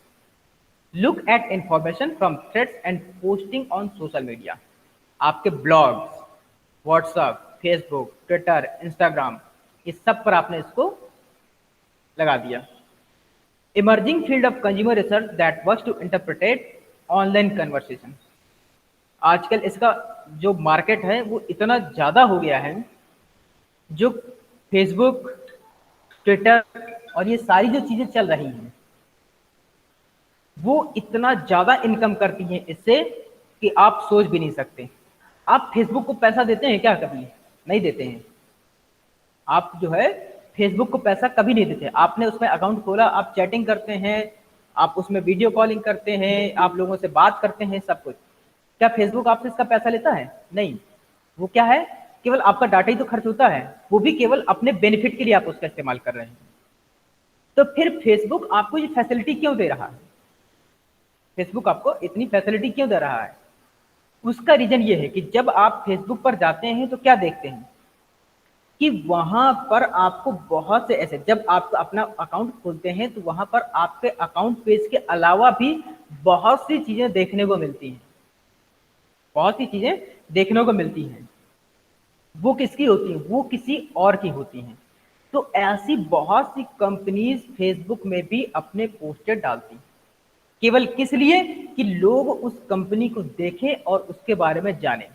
Speaker 1: Look at information from threads and posting on social media, आपके blogs, WhatsApp, Facebook, Twitter, Instagram, इस सब पर आपने इसको लगा दिया। Emerging field of consumer research that works to interpret online conversation, आजकल इसका जो मार्केट है वो इतना ज़्यादा हो गया है, जो फेसबुक, ट्विटर और ये सारी जो चीज़ें चल रही हैं वो इतना ज़्यादा इनकम करती हैं इससे कि आप सोच भी नहीं सकते। आप फेसबुक को पैसा देते हैं क्या? कभी नहीं देते हैं। आप जो है फेसबुक को पैसा कभी नहीं देते। आपने उसमें अकाउंट खोला, आप चैटिंग करते हैं, आप उसमें वीडियो कॉलिंग करते हैं, आप लोगों से बात करते हैं, सब कुछ। क्या फेसबुक आपसे इसका पैसा लेता है? नहीं। वो क्या है, केवल आपका डाटा ही तो खर्च होता है, वो भी केवल अपने बेनिफिट के लिए आप उसका इस्तेमाल कर रहे हैं। तो फिर फेसबुक आपको ये फैसिलिटी क्यों दे रहा है? फेसबुक आपको इतनी फैसिलिटी क्यों दे रहा है? उसका रीजन ये है कि जब आप फेसबुक पर जाते हैं तो क्या देखते हैं कि वहां पर आपको बहुत से ऐसे, जब आप अपना अकाउंट खोलते हैं तो वहां पर आपके अकाउंट पेज के अलावा भी बहुत सी चीजें देखने को मिलती हैं, बहुत सी चीजें देखने को मिलती हैं। वो किसकी होती हैं? वो किसी और की होती हैं। तो ऐसी बहुत सी कंपनीज फेसबुक में भी अपने पोस्टर डालती हैं, केवल किस लिए कि लोग उस कंपनी को देखें और उसके बारे में जानें,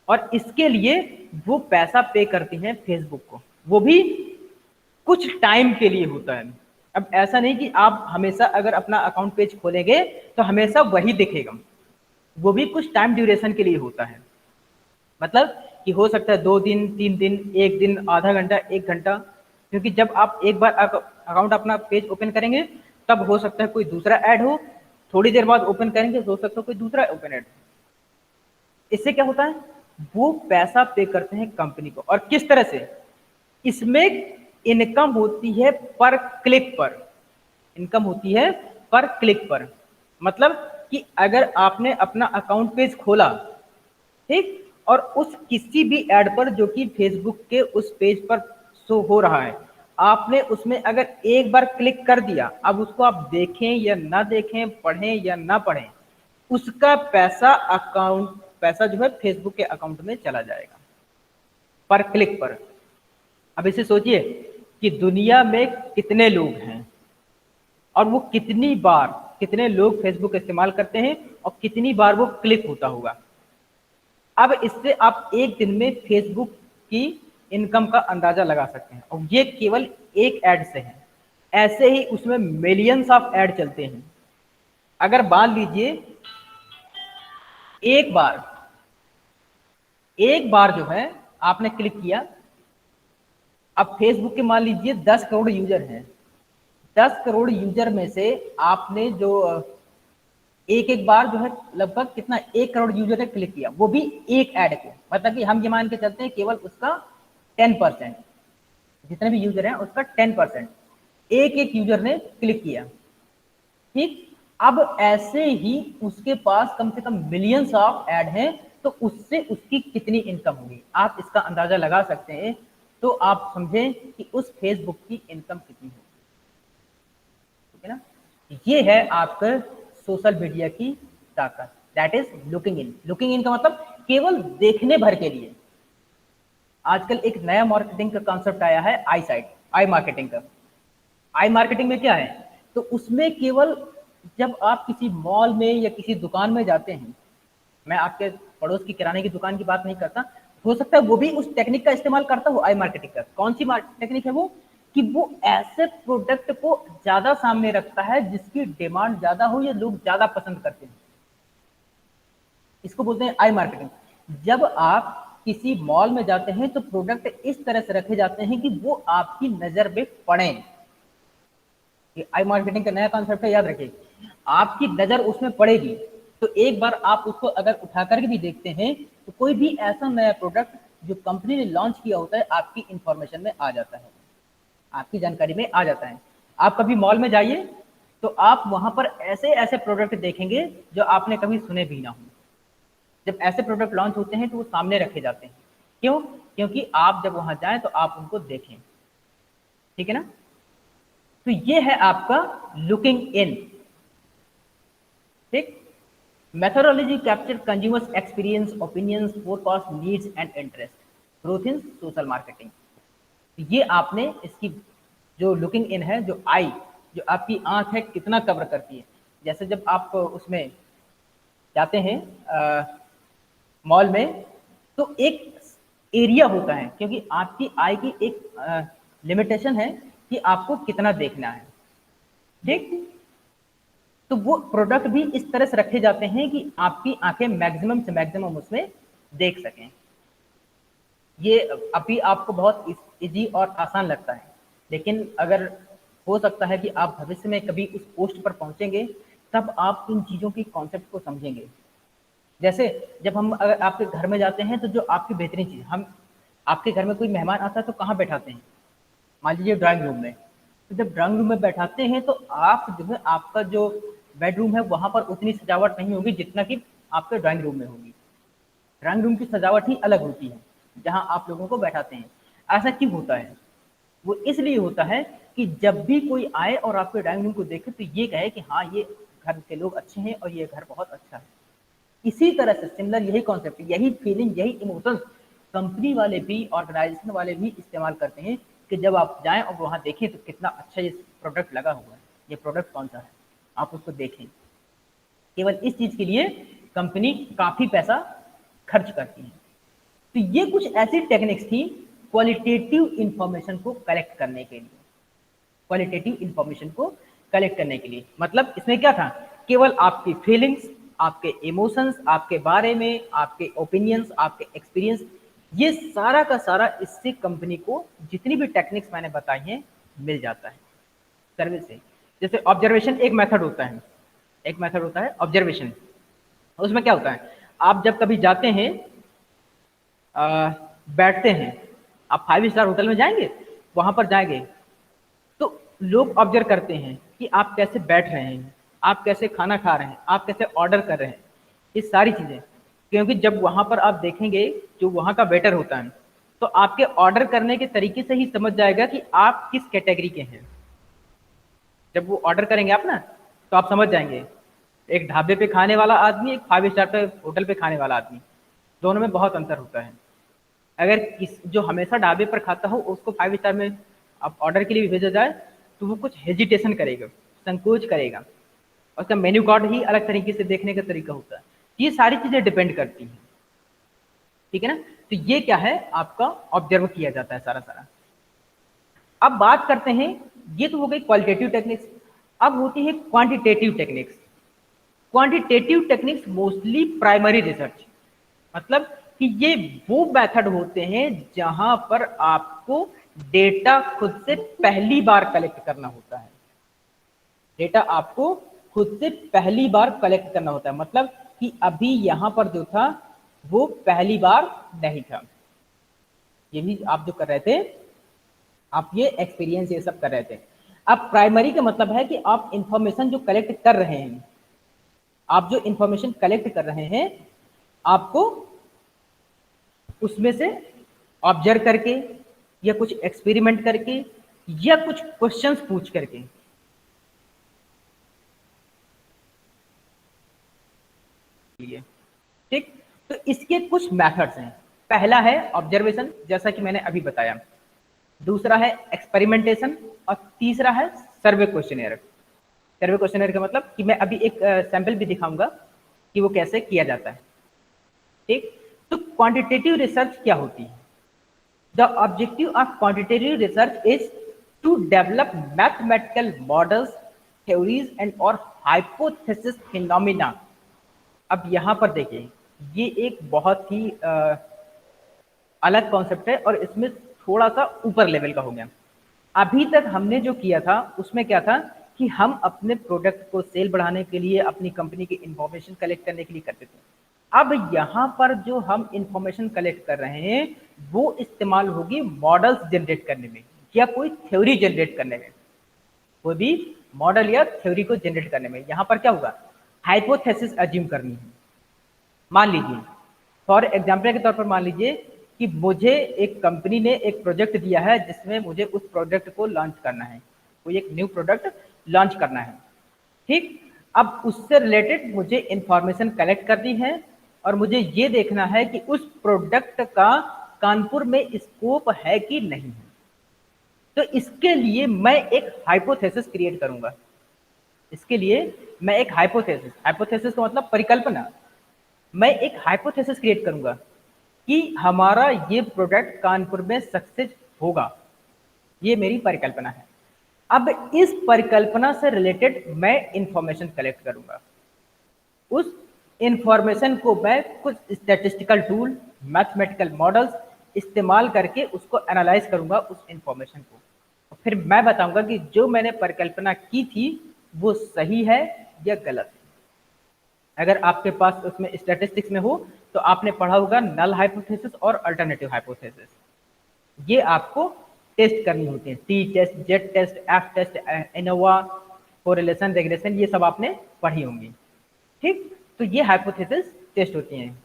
Speaker 1: और इसके लिए वो पैसा पे करती हैं फेसबुक को, वो भी कुछ टाइम के लिए होता है। अब ऐसा नहीं कि आप हमेशा अगर अपना अकाउंट पेज खोलेंगे तो हमेशा वही दिखेगा, वो भी कुछ टाइम ड्यूरेशन के लिए होता है। मतलब कि हो सकता है 2 दिन, 3 दिन, 1 दिन, आधा घंटा, 1 घंटा, क्योंकि जब आप एक बार अकाउंट अपना पेज ओपन करेंगे तब हो सकता है कोई दूसरा ऐड हो, थोड़ी देर बाद ओपन करेंगे तो हो सकता है कोई दूसरा ओपन ऐड हो। इससे क्या होता है, वो पैसा पे करते हैं कंपनी को। और किस तरह से? इसमें इनकम होती है पर क्लिक पर, इनकम होती है पर क्लिक पर। मतलब कि अगर आपने अपना अकाउंट पेज खोला, ठीक, और उस किसी भी ऐड पर जो कि फेसबुक के उस पेज पर शो हो रहा है, आपने उसमें अगर एक बार क्लिक कर दिया, अब उसको आप देखें या ना देखें, पढ़ें या ना पढ़ें, उसका पैसा जो है फेसबुक के अकाउंट में चला जाएगा पर क्लिक पर। अब इसे सोचिए कि दुनिया में कितने लोग हैं और वो कितने लोग फेसबुक इस्तेमाल करते हैं और कितनी बार वो क्लिक होता होगा। अब इससे आप एक दिन में फेसबुक की इनकम का अंदाजा लगा सकते हैं, और ये केवल एक ऐड से है। ऐसे ही उसमें मिलियंस ऑफ ऐड चलते हैं। अगर मान लीजिए एक बार जो है आपने क्लिक किया, अब फेसबुक के मान लीजिए 10 करोड़ यूजर हैं, 10 करोड़ यूजर में से आपने जो एक बार जो है लगभग कितना 1 करोड़ यूजर ने क्लिक किया, वो भी एक ऐड को, मतलब कि हम ये मान के चलते हैं केवल उसका 10%, जितने भी यूजर हैं उसका 10% एक यूजर ने क्लिक किया, ठीक। अब ऐसे ही उसके पास कम से कम मिलियंस ऑफ ऐड हैं, तो उससे उसकी कितनी इनकम होगी आप इसका अंदाजा लगा सकते हैं। तो आप समझें कि उस फेसबुक की इनकम कितनी होगी, ठीक है ना। ये है आपका सोशल मीडिया की ताकत, that is looking in. Looking in का मतलब केवल देखने भर के लिए। आजकल एक नया मार्केटिंग का कॉन्सेप्ट आया है, आई मार्केटिंग का। आई मार्केटिंग में क्या है, तो उसमें केवल जब आप किसी मॉल में या किसी दुकान में जाते हैं, मैं आपके पड़ोस की किराने की दुकान की बात नहीं करता, हो सकता है वो भी उस टेक्निक का इस्तेमाल करता हो आई मार्केटिंग का। कौन सी टेक्निक है वो, कि वो ऐसे प्रोडक्ट को ज्यादा सामने रखता है जिसकी डिमांड ज्यादा हो या लोग ज्यादा पसंद करते हैं, इसको बोलते हैं आई मार्केटिंग। जब आप किसी मॉल में जाते हैं तो प्रोडक्ट इस तरह से रखे जाते हैं कि वो आपकी नजर में पड़े। ये आई मार्केटिंग का नया कॉन्सेप्ट है, याद रखिए। आपकी नजर उसमें पड़ेगी तो एक बार आप उसको अगर उठा करके भी देखते हैं तो कोई भी ऐसा नया प्रोडक्ट जो कंपनी ने लॉन्च किया होता है आपकी इंफॉर्मेशन में आ जाता है, आपकी जानकारी में आ जाता है। आप कभी मॉल में जाइए तो आप वहां पर ऐसे ऐसे प्रोडक्ट देखेंगे जो आपने कभी सुने भी ना हो। जब ऐसे प्रोडक्ट लॉन्च होते हैं तो वो सामने रखे जाते हैं, क्यों? क्योंकि आप जब वहां जाएं तो आप उनको देखें, ठीक है ना। तो ये है आपका लुकिंग इन, ठीक। Methodology capture consumers experience, opinions, forecast, needs and interest, growth in social marketing. ये आपने इसकी जो लुकिंग इन है, जो आई, जो आपकी आंख है कितना कवर करती है। जैसे जब आप उसमें जाते हैं मॉल में तो एक एरिया होता है, क्योंकि आपकी आई की एक लिमिटेशन है कि आपको कितना देखना है, ठीक। तो वो प्रोडक्ट भी इस तरह से रखे जाते हैं कि आपकी आंखें मैक्सिमम से मैक्सिमम उसमें देख सकें। ये अभी आपको बहुत इजी और आसान लगता है, लेकिन अगर हो सकता है कि आप भविष्य में कभी उस पोस्ट पर पहुंचेंगे तब आप इन चीज़ों की कॉन्सेप्ट को समझेंगे। जैसे जब हम अगर आपके घर में जाते हैं तो जो आपकी बेहतरीन चीज़, हम आपके घर में कोई मेहमान आता है तो कहाँ बैठाते हैं? मान लीजिए ड्राइंग रूम में। तो जब ड्राइंग रूम में बैठाते हैं तो आप जो है आपका जो बेडरूम है वहाँ पर उतनी सजावट नहीं होगी जितना कि आपके ड्राइंग रूम में होगी। ड्राइंग रूम की सजावट ही अलग होती है जहाँ आप लोगों को बैठाते हैं। ऐसा क्यों होता है? वो इसलिए होता है कि जब भी कोई आए और आपके ड्राइंग रूम को देखे तो ये कहे कि हाँ, ये घर के लोग अच्छे हैं और ये घर बहुत अच्छा है। इसी तरह से सिमिलर यही कॉन्सेप्ट, यही फीलिंग, यही इमोशंस कंपनी वाले भी, ऑर्गेनाइजेशन वाले भी इस्तेमाल करते हैं कि जब आप जाएं और वहाँ देखें तो कितना अच्छा ये प्रोडक्ट लगा हुआ है, ये प्रोडक्ट कौन सा है, आप उसको देखें। केवल इस चीज़ के लिए कंपनी काफ़ी पैसा खर्च करती है। तो ये कुछ ऐसी टेक्निक्स थी क्वालिटेटिव इंफॉर्मेशन को कलेक्ट करने के लिए। क्वालिटेटिव इंफॉर्मेशन को कलेक्ट करने के लिए मतलब इसमें क्या था, केवल आपकी फीलिंग्स, आपके इमोशंस, आपके बारे में आपके ओपिनियंस, आपके एक्सपीरियंस, ये सारा का सारा इससे कंपनी को जितनी भी टेक्निक्स मैंने बताई हैं मिल जाता है सर्वे से। जैसे ऑब्जर्वेशन एक मेथड होता है, एक मेथड होता है ऑब्जर्वेशन। उसमें क्या होता है, आप जब कभी जाते हैं बैठते हैं, आप 5 स्टार होटल में जाएंगे, वहां पर जाएंगे तो लोग ऑब्जर्व करते हैं कि आप कैसे बैठ रहे हैं, आप कैसे खाना खा रहे हैं, आप कैसे ऑर्डर कर रहे हैं, ये सारी चीज़ें। क्योंकि जब वहाँ पर आप देखेंगे जो वहाँ का वेटर होता है तो आपके ऑर्डर करने के तरीके से ही समझ जाएगा कि आप किस कैटेगरी के हैं। जब वो ऑर्डर करेंगे आप ना तो आप समझ जाएंगे, एक ढाबे पे खाने वाला आदमी, एक 5 स्टार पे होटल पे खाने वाला आदमी, दोनों में बहुत अंतर होता है। अगर किस जो हमेशा ढाबे पर खाता हो उसको 5 स्टार में आप ऑर्डर के लिए भी भेजा जाए तो वो कुछ हेजिटेशन करेगा, संकोच करेगा, उसका मेन्यू कार्ड ही अलग तरीके से देखने का तरीका होता है। ये सारी चीज़ें डिपेंड करती हैं, ठीक है ना। तो ये क्या है, आपका ऑब्जर्व किया जाता है सारा सारा। अब बात करते हैं, ये तो हो गई क्वालिटेटिव टेक्निक्स, अब होती है quantitative techniques. Quantitative techniques mostly primary research, मतलब कि ये वो मेथड होते हैं जहां पर आपको डेटा खुद से पहली बार कलेक्ट करना होता है। डेटा आपको खुद से पहली बार कलेक्ट करना होता है, मतलब कि अभी यहां पर जो था वो पहली बार नहीं था। ये भी आप जो कर रहे थे, आप ये एक्सपीरियंस ये सब कर रहे थे। अब प्राइमरी का मतलब है कि आप इंफॉर्मेशन जो कलेक्ट कर रहे हैं, आप जो इंफॉर्मेशन कलेक्ट कर रहे हैं, आपको उसमें से ऑब्जर्व करके या कुछ एक्सपेरिमेंट करके या कुछ क्वेश्चंस पूछ करके, लिए ठीक। तो इसके कुछ मेथड्स हैं। पहला है ऑब्जर्वेशन, जैसा कि मैंने अभी बताया। दूसरा है एक्सपेरिमेंटेशन और तीसरा है सर्वे क्वेश्चनेयर। सर्वे क्वेश्चनेयर का मतलब कि मैं अभी एक सैंपल भी दिखाऊंगा कि वो कैसे किया जाता है, ठीक। तो क्वांटिटेटिव रिसर्च क्या होती है? The objective of quantitative research is to develop mathematical models, theories and और हाइपोथेसिस फिनोमिना। अब यहाँ पर देखिए, ये एक बहुत ही अलग कॉन्सेप्ट है और इसमें थोड़ा सा ऊपर लेवल का हो गया। अभी तक हमने जो किया था उसमें क्या था कि हम अपने प्रोडक्ट को सेल बढ़ाने के लिए, अपनी कंपनी की इंफॉर्मेशन कलेक्ट करने के लिए करते थे। अब यहाँ पर जो हम इंफॉर्मेशन कलेक्ट कर रहे हैं वो इस्तेमाल होगी मॉडल्स जनरेट करने में या कोई थ्योरी जनरेट करने में। कोई भी मॉडल या थ्योरी को जनरेट करने में यहाँ पर क्या होगा, हाइपोथेसिस अज्यूम करनी है। मान लीजिए, फॉर एग्जाम्पल के तौर पर मान लीजिए कि मुझे एक कंपनी ने एक प्रोजेक्ट दिया है जिसमें मुझे उस प्रोडक्ट को लॉन्च करना है, कोई एक न्यू प्रोडक्ट लॉन्च करना है, ठीक। अब उससे रिलेटेड मुझे इंफॉर्मेशन कलेक्ट करनी है और मुझे ये देखना है कि उस प्रोडक्ट का कानपुर में स्कोप है कि नहीं है। तो इसके लिए मैं एक हाइपोथेसिस क्रिएट करूंगा। इसके लिए मैं एक हाइपोथेसिस का मतलब परिकल्पना, मैं एक हाइपोथेसिस क्रिएट करूंगा कि हमारा ये प्रोडक्ट कानपुर में सक्सेस होगा, ये मेरी परिकल्पना है। अब इस परिकल्पना से रिलेटेड मैं इंफॉर्मेशन कलेक्ट करूंगा। उस इंफॉर्मेशन को मैं कुछ स्टैटिस्टिकल टूल, मैथमेटिकल मॉडल्स इस्तेमाल करके उसको एनालाइज करूंगा उस इंफॉर्मेशन को, और फिर मैं बताऊंगा कि जो मैंने परिकल्पना की थी वो सही है या गलत है। अगर आपके पास उसमें स्टैटिस्टिक्स में हो तो आपने पढ़ा होगा नल हाइपोथेसिस और अल्टरनेटिव हाइपोथेसिस। ये आपको टेस्ट करनी होती है, T test, Z test, F test, ANOVA, correlation, regression, ये सब आपने पढ़ी होंगी। ठीक, तो ये हाइपोथेसिस टेस्ट होती हैं,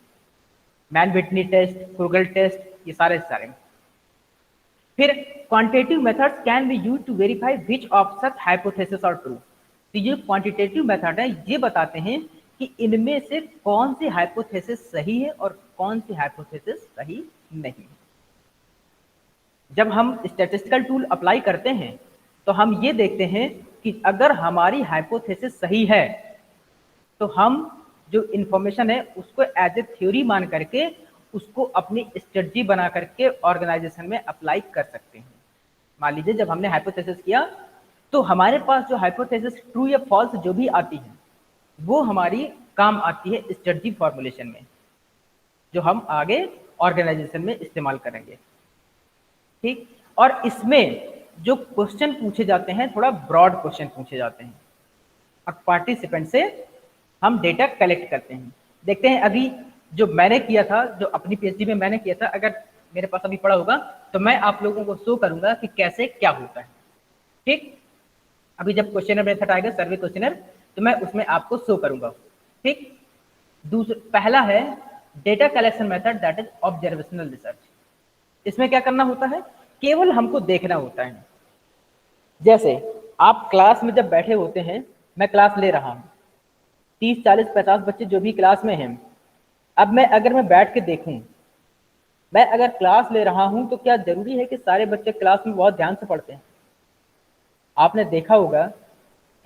Speaker 1: Mann Whitney test, Kruskal test, ये सारे सारे। फिर quantitative methods can be used to verify which of such hypothesis are true. तो ये क्वांटिटेटिव मेथड है, ये बताते हैं कि इनमें से कौन सी हाइपोथेसिस सही है और कौन सी हाइपोथेसिस सही नहीं है। जब हम स्टैटिस्टिकल टूल अप्लाई करते हैं तो हम ये देखते हैं कि अगर हमारी हाइपोथेसिस सही है तो हम जो इंफॉर्मेशन है उसको एज ए थ्योरी मान करके उसको अपनी स्ट्रेटजी बना करके ऑर्गेनाइजेशन में अप्लाई कर सकते हैं। मान लीजिए जब हमने हाइपोथेसिस किया तो हमारे पास जो हाइपोथेसिस ट्रू या फॉल्स जो भी आती है वो हमारी काम आती है स्ट्रेटजी फॉर्मुलेशन में, जो हम आगे ऑर्गेनाइजेशन में इस्तेमाल करेंगे। ठीक, और इसमें जो क्वेश्चन पूछे जाते हैं थोड़ा ब्रॉड क्वेश्चन पूछे जाते हैं और पार्टिसिपेंट से हम डेटा कलेक्ट करते हैं। देखते हैं अभी जो मैंने किया था, जो अपनी पीएचडी में मैंने किया था, अगर मेरे पास अभी पड़ा होगा तो मैं आप लोगों को शो करूंगा कि कैसे क्या होता है। ठीक, अभी जब क्वेश्चनर मेथड आएगा, सर्वे क्वेश्चनर, तो मैं उसमें आपको शो करूंगा। ठीक, पहला है data collection method, that is observational research. इसमें क्या करना होता है, केवल हमको देखना होता है। जैसे आप क्लास में जब बैठे होते हैं, मैं क्लास ले रहा हूं, 30, 40, 50 बच्चे जो भी क्लास में हैं। अब अगर मैं बैठ के देखूं, मैं अगर क्लास ले रहा हूं तो क्या जरूरी है कि सारे बच्चे क्लास में बहुत ध्यान से पढ़ते हैं? आपने देखा होगा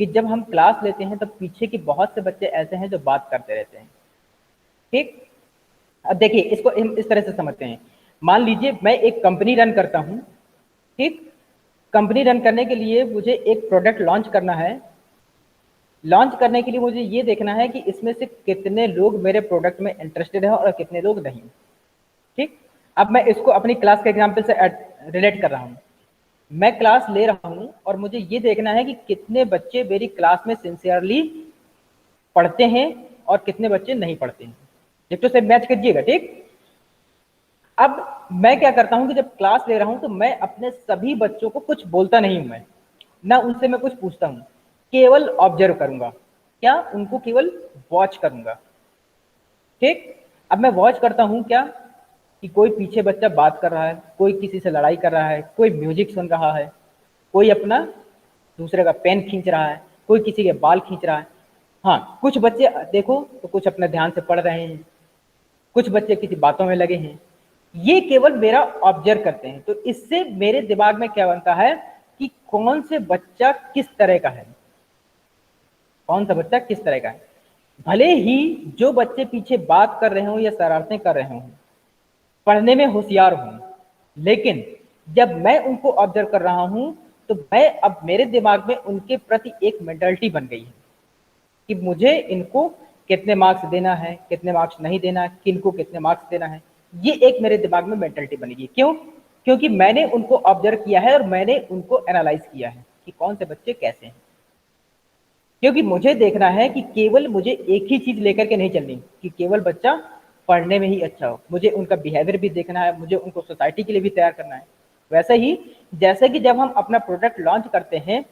Speaker 1: कि जब हम क्लास लेते हैं तब पीछे के बहुत से बच्चे ऐसे हैं जो बात करते रहते हैं। ठीक, अब देखिए इसको हम इस तरह से समझते हैं। मान लीजिए मैं एक कंपनी रन करता हूं। ठीक, कंपनी रन करने के लिए मुझे एक प्रोडक्ट लॉन्च करना है। लॉन्च करने के लिए मुझे ये देखना है कि इसमें से कितने लोग मेरे प्रोडक्ट में इंटरेस्टेड हैं और कितने लोग नहीं। ठीक, अब मैं इसको अपनी क्लास के एग्जाम्पल से रिलेट कर रहा हूँ। मैं क्लास ले रहा हूँ और मुझे ये देखना है कि कितने बच्चे मेरी क्लास में सिंसियरली पढ़ते हैं और कितने बच्चे नहीं पढ़ते हैं। एक तो से मैच कीजिएगा। ठीक, अब मैं क्या करता हूं कि जब क्लास ले रहा हूं तो मैं अपने सभी बच्चों को कुछ बोलता नहीं हूं, मैं ना उनसे मैं कुछ पूछता हूं, केवल ऑब्जर्व करूंगा। क्या, उनको केवल वॉच करूंगा। ठीक, अब मैं वॉच करता हूं क्या कि कोई पीछे बच्चा बात कर रहा है, कोई किसी से लड़ाई कर रहा है, कोई म्यूजिक सुन रहा है, कोई अपना दूसरे का पेन खींच रहा है, कोई किसी के बाल खींच रहा है। हाँ, कुछ बच्चे देखो तो कुछ अपने ध्यान से पढ़ रहे हैं, कुछ बच्चे किसी बातों में लगे हैं। ये केवल मेरा ऑब्जर्व करते हैं। तो इससे मेरे दिमाग में क्या बनता है कि कौन से बच्चा किस तरह का है, कौन सा बच्चा किस तरह का है। भले ही जो बच्चे पीछे बात कर रहे हों या शरारतें कर रहे हों, पढ़ने में होशियार हों, लेकिन जब मैं उनको ऑब्जर्व कर रहा हूं तो मैं अब मेरे दिमाग में उनके प्रति एक मेंटालिटी बन गई है कि मुझे इनको कितने मार्क्स देना है, कितने मार्क्स नहीं देना है, किनको कितने मार्क्स देना है। ये एक मेरे दिमाग में मेंटालिटी बनेगी। क्यों? क्योंकि मैंने उनको ऑब्जर्व किया है और मैंने उनको एनालाइज किया है कि कौन से बच्चे कैसे हैं। क्योंकि मुझे देखना है कि केवल मुझे एक ही चीज लेकर के नहीं चलनी कि केवल बच्चा पढ़ने में ही अच्छा हो, मुझे उनका बिहेवियर भी देखना है, मुझे उनको सोसाइटी के लिए भी तैयार करना है। वैसे ही जैसे कि जब हम अपना प्रोडक्ट लॉन्च करते हैं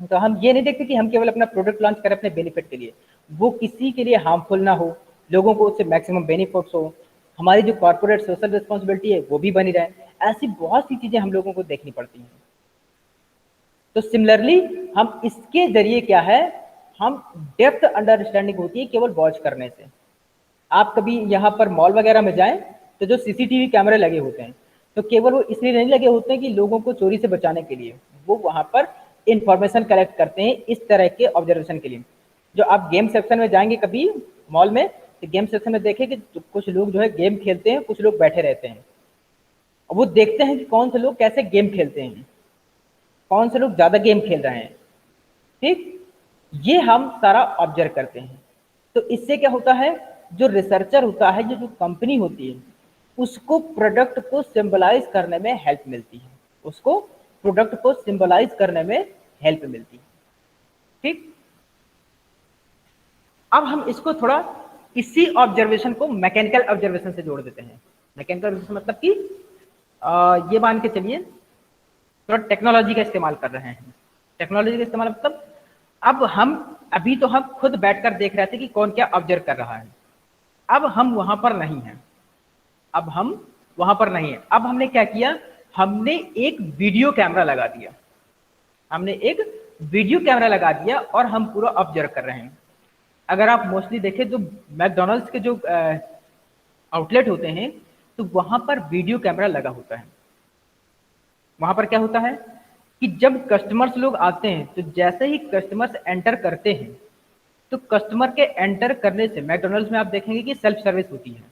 Speaker 1: तो हम ये नहीं देखते कि हम केवल अपना प्रोडक्ट लॉन्च करें अपने बेनिफिट के लिए, वो किसी के लिए हार्मफुल ना हो, लोगों को उससे मैक्सिमम बेनिफिट्स हो, हमारी जो कॉर्पोरेट सोशल रिस्पॉन्सिबिलिटी है वो भी बनी रहे। ऐसी बहुत सी चीजें हम लोगों को देखनी पड़ती हैं। तो सिमिलरली हम इसके जरिए क्या है, हम डेप्थ अंडरस्टैंडिंग होती है केवल वॉच करने से। आप कभी यहाँ पर मॉल वगैरह में जाएं तो जो सीसीटीवी कैमरे लगे होते हैं तो केवल वो इसलिए नहीं लगे होते हैं कि लोगों को चोरी से बचाने के लिए, वो वहां पर इंफॉर्मेशन कलेक्ट करते हैं इस तरह के ऑब्जर्वेशन के लिए। जो आप गेम सेक्शन में जाएंगे कभी मॉल में तो गेम सेक्शन में देखें कि कुछ लोग जो है गेम खेलते हैं, कुछ लोग बैठे रहते हैं। वो देखते हैं कि कौन से लोग कैसे गेम खेलते हैं, कौन से लोग ज्यादा गेम खेल रहे हैं। ठीक, ये हम सारा ऑब्जर्व करते हैं। तो इससे क्या होता है, जो रिसर्चर होता है, जो कंपनी होती है, उसको प्रोडक्ट को सिंबलाइज करने में हेल्प मिलती है, उसको प्रोडक्ट को सिंबलाइज करने में हेल्प मिलती है। ठीक, अब हम इसको थोड़ा इसी ऑब्जर्वेशन को मैकेनिकल ऑब्जर्वेशन से जोड़ देते हैं। मैकेनिकल ऑब्जर्वेशन मतलब कि ये मान के चलिए थोड़ा टेक्नोलॉजी का इस्तेमाल कर रहे हैं। टेक्नोलॉजी का इस्तेमाल मतलब अब हम अभी तो हम खुद बैठकर देख रहे थे कि कौन क्या ऑब्जर्व कर रहा है, अब हम वहां पर नहीं हैं, अब हम वहां पर नहीं है। अब हमने क्या किया, हमने एक वीडियो कैमरा लगा दिया, हमने एक वीडियो कैमरा लगा दिया और हम पूरा ऑब्जर्व कर रहे हैं। अगर आप मोस्टली देखें जो मैकडॉनल्ड्स के जो आउटलेट होते हैं तो वहां पर वीडियो कैमरा लगा होता है। वहां पर क्या होता है कि जब कस्टमर्स लोग आते हैं तो जैसे ही कस्टमर्स एंटर करते हैं तो कस्टमर के एंटर करने से, मैकडॉनल्ड्स में आप देखेंगे कि सेल्फ सर्विस होती है,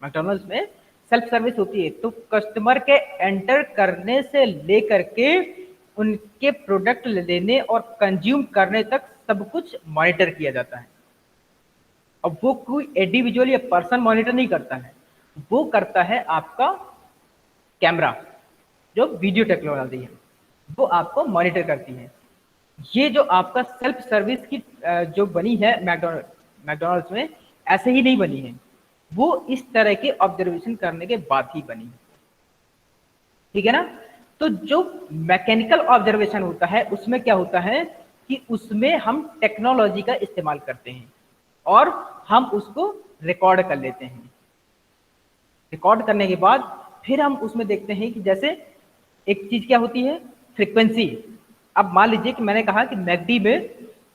Speaker 1: मैकडॉनल्ड्स में सेल्फ सर्विस होती है, तो कस्टमर के एंटर करने से लेकर के उनके प्रोडक्ट लेने और कंज्यूम करने तक सब कुछ मॉनिटर किया जाता है। अब वो कोई इंडिविजुअल या पर्सन मॉनिटर नहीं करता है, वो करता है आपका कैमरा, जो वीडियो टेक्नोलॉजी है वो आपको मॉनिटर करती है। ये जो आपका सेल्फ सर्विस की जो बनी है मैकडॉनल्ड्स में, ऐसे ही नहीं बनी है, वो इस तरह के ऑब्जर्वेशन करने के बाद ही बनी। ठीक है ना। तो जो मैकेनिकल ऑब्जर्वेशन होता है उसमें क्या होता है कि उसमें हम टेक्नोलॉजी का इस्तेमाल करते हैं और हम उसको रिकॉर्ड कर लेते हैं। रिकॉर्ड करने के बाद फिर हम उसमें देखते हैं कि जैसे एक चीज क्या होती है, फ्रीक्वेंसी। अब मान लीजिए कि मैंने कहा कि मैकडी में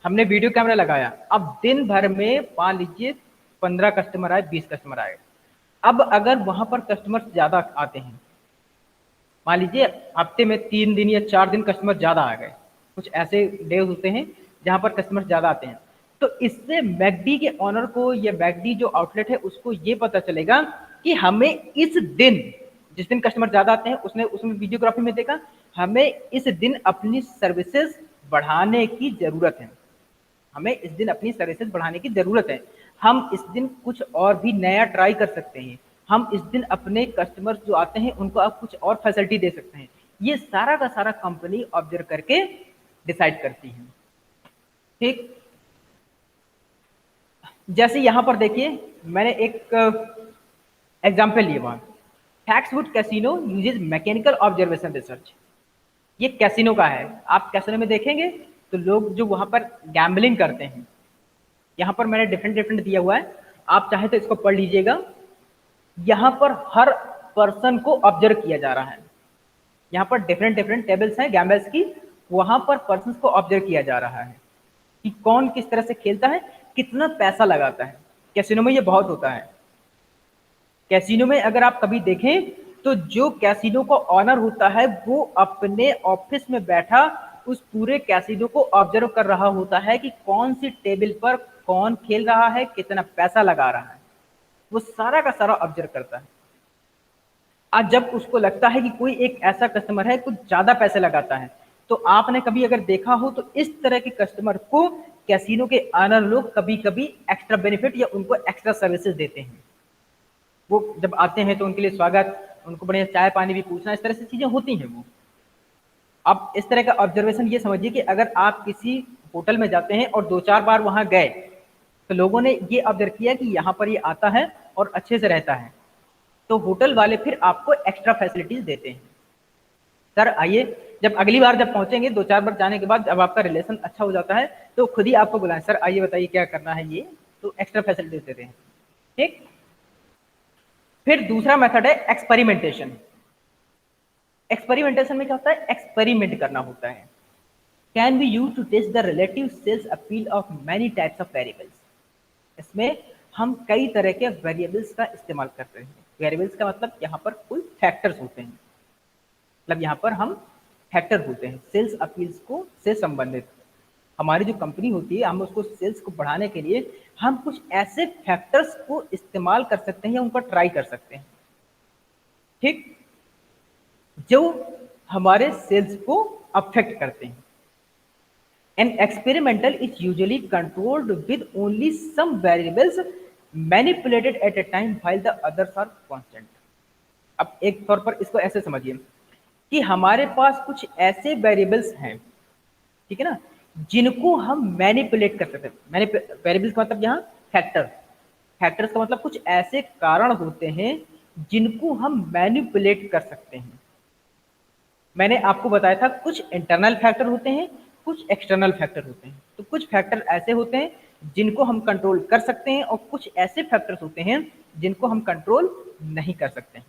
Speaker 1: हमने वीडियो कैमरा लगाया, अब दिन भर में मान लीजिए 15 कस्टमर आए, 20 कस्टमर आए। अब अगर वहां पर कस्टमर ज्यादा आते हैं, मान लीजिए हफ्ते में 3 दिन या 4 दिन कस्टमर ज्यादा आ गए, कुछ ऐसे डे होते हैं जहां पर कस्टमर ज्यादा आते हैं, तो इससे मैकडी के ऑनर को या मैकडी जो आउटलेट है उसको ये पता चलेगा कि हमें इस दिन, जिस दिन कस्टमर ज्यादा आते हैं उसने उसमें वीडियोग्राफी में देखा, हमें इस दिन अपनी सर्विसेज बढ़ाने की जरूरत है, हमें इस दिन अपनी सर्विसेज बढ़ाने की जरूरत है, हम इस दिन कुछ और भी नया ट्राई कर सकते हैं, हम इस दिन अपने कस्टमर्स जो आते हैं उनको आप कुछ और फैसिलिटी दे सकते हैं। ये सारा का सारा कंपनी ऑब्जर्व करके डिसाइड करती है। ठीक, जैसे यहां पर देखिए मैंने एक एग्जाम्पल लिया हुआ, Foxwoods casino uses mechanical observation research. ये कैसीनो का है, आप कैसीनो में देखेंगे तो लोग जो वहां पर गैम्बलिंग करते हैं, यहां पर मैंने डिफरेंट डिफरेंट दिया हुआ है, आप चाहे तो इसको पढ़ लीजिएगा। यहां पर हर पर्सन को ऑब्जर्व किया जा रहा है, यहां पर डिफरेंट डिफरेंट टेबल्स हैं गैम्बल्स की, वहां पर पर्सन को ऑब्जर्व किया जा रहा है कि कौन किस तरह से खेलता है, कितना पैसा लगाता है। कैसीनो में ये बहुत होता है। कैसीनो में अगर आप कभी देखें तो जो कैसीनो का ऑनर होता है वो अपने ऑफिस में बैठा उस पूरे कैसीनो को ऑब्जर्व कर रहा होता है कि कौन सी टेबल पर कौन खेल रहा है, कितना पैसा लगा रहा है, वो सारा का सारा ऑब्जर्व करता है। आज जब उसको लगता है कि कोई एक ऐसा कस्टमर है कुछ ज्यादा पैसे लगाता है, तो आपने कभी अगर देखा हो तो इस तरह के कस्टमर को कैसीनो के ऑनर लोग कभी कभी एक्स्ट्रा बेनिफिट या उनको एक्स्ट्रा सर्विसेज देते हैं। वो जब आते हैं तो उनके लिए स्वागत, उनको बढ़िया चाय पानी भी पूछना, इस तरह से चीजें होती हैं वो। अब इस तरह का ऑब्जर्वेशन ये समझिए कि अगर आप किसी होटल में जाते हैं और 2-4 बार वहां गए तो लोगों ने ये ऑब्जर्व किया कि यहाँ पर ये आता है और अच्छे से रहता है, तो होटल वाले फिर आपको एक्स्ट्रा फैसिलिटीज देते हैं। सर आइए, जब अगली बार जब पहुंचेंगे 2-4 बार जाने के बाद जब आपका रिलेशन अच्छा हो जाता है तो खुद ही आपको बुलाएं, सर आइए बताइए क्या करना है, ये तो एक्स्ट्रा फैसिलिटीज देते हैं। ठीक, फिर दूसरा मेथड है एक्सपेरिमेंटेशन। एक्सपेरिमेंटेशन में क्या होता है, एक्सपेरिमेंट करना होता है। Can be use to test the relative sales appeal of many types of variables. इसमें हम कई तरह के वेरिएबल्स का इस्तेमाल करते हैं। वेरिएबल्स का मतलब यहाँ पर कोई फैक्टर्स होते हैं, मतलब यहाँ पर हम फैक्टर होते हैं सेल्स अपील्स को से संबंधित। हमारी जो कंपनी होती है हम उसको सेल्स को बढ़ाने के लिए हम कुछ ऐसे फैक्टर्स को इस्तेमाल कर सकते हैं या उनको ट्राई कर सकते हैं। ठीक, जो हमारे सेल्स को अफेक्ट करते हैं। An experimental is usually controlled with only some variables manipulated at a time while the others are constant. अब एक तौर पर इसको ऐसे समझिए कि हमारे पास कुछ ऐसे वेरिएबल्स हैं, ठीक है ना, जिनको हम मैनिपुलेट कर सकते हैं। वेरिएबल्स का मतलब यहाँ फैक्टर, फैक्टर्स का मतलब कुछ ऐसे कारण होते हैं जिनको हम मैनिपुलेट कर सकते हैं। मैंने आपको बताया था कुछ इंटरनल फैक्टर होते हैं, कुछ एक्सटर्नल फैक्टर होते हैं। तो कुछ फैक्टर ऐसे होते हैं जिनको हम कंट्रोल कर सकते हैं और कुछ ऐसे फैक्टर्स होते हैं जिनको हम कंट्रोल नहीं कर सकते हैं।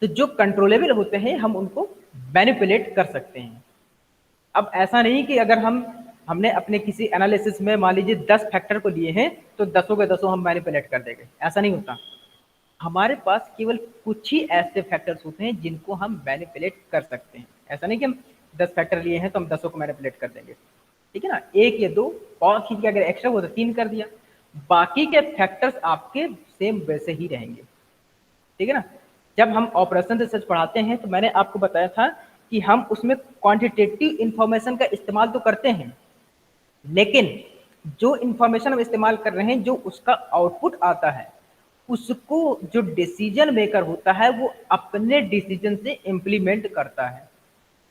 Speaker 1: तो जो कंट्रोलेबल होते हैं हम उनको मैनिपुलेट कर सकते हैं। अब ऐसा नहीं कि अगर हमने अपने किसी एनालिसिस में मान लीजिए 10 फैक्टर को लिए हैं तो 10 के 10 हम मैनिपुलेट कर देंगे, ऐसा नहीं होता। हमारे पास केवल कुछ ही ऐसे फैक्टर्स होते हैं जिनको हम मैनिपुलेट कर सकते हैं। ऐसा नहीं कि हम 10 फैक्टर लिए हैं तो हम 10 को मैनिपुलेट कर देंगे, ठीक है ना। एक या दो और खींच के अगर एक्स्ट्रा हो तो 3 कर दिया, बाकी के फैक्टर्स आपके सेम वैसे ही रहेंगे, ठीक है ना। जब हम ऑपरेशन रिसर्च पढ़ाते हैं तो मैंने आपको बताया था कि हम उसमें क्वांटिटेटिव इंफॉर्मेशन का इस्तेमाल तो करते हैं, लेकिन जो इंफॉर्मेशन हम इस्तेमाल कर रहे हैं, जो उसका आउटपुट आता है, उसको जो डिसीजन मेकर होता है वो अपने डिसीजन से इम्प्लीमेंट करता है।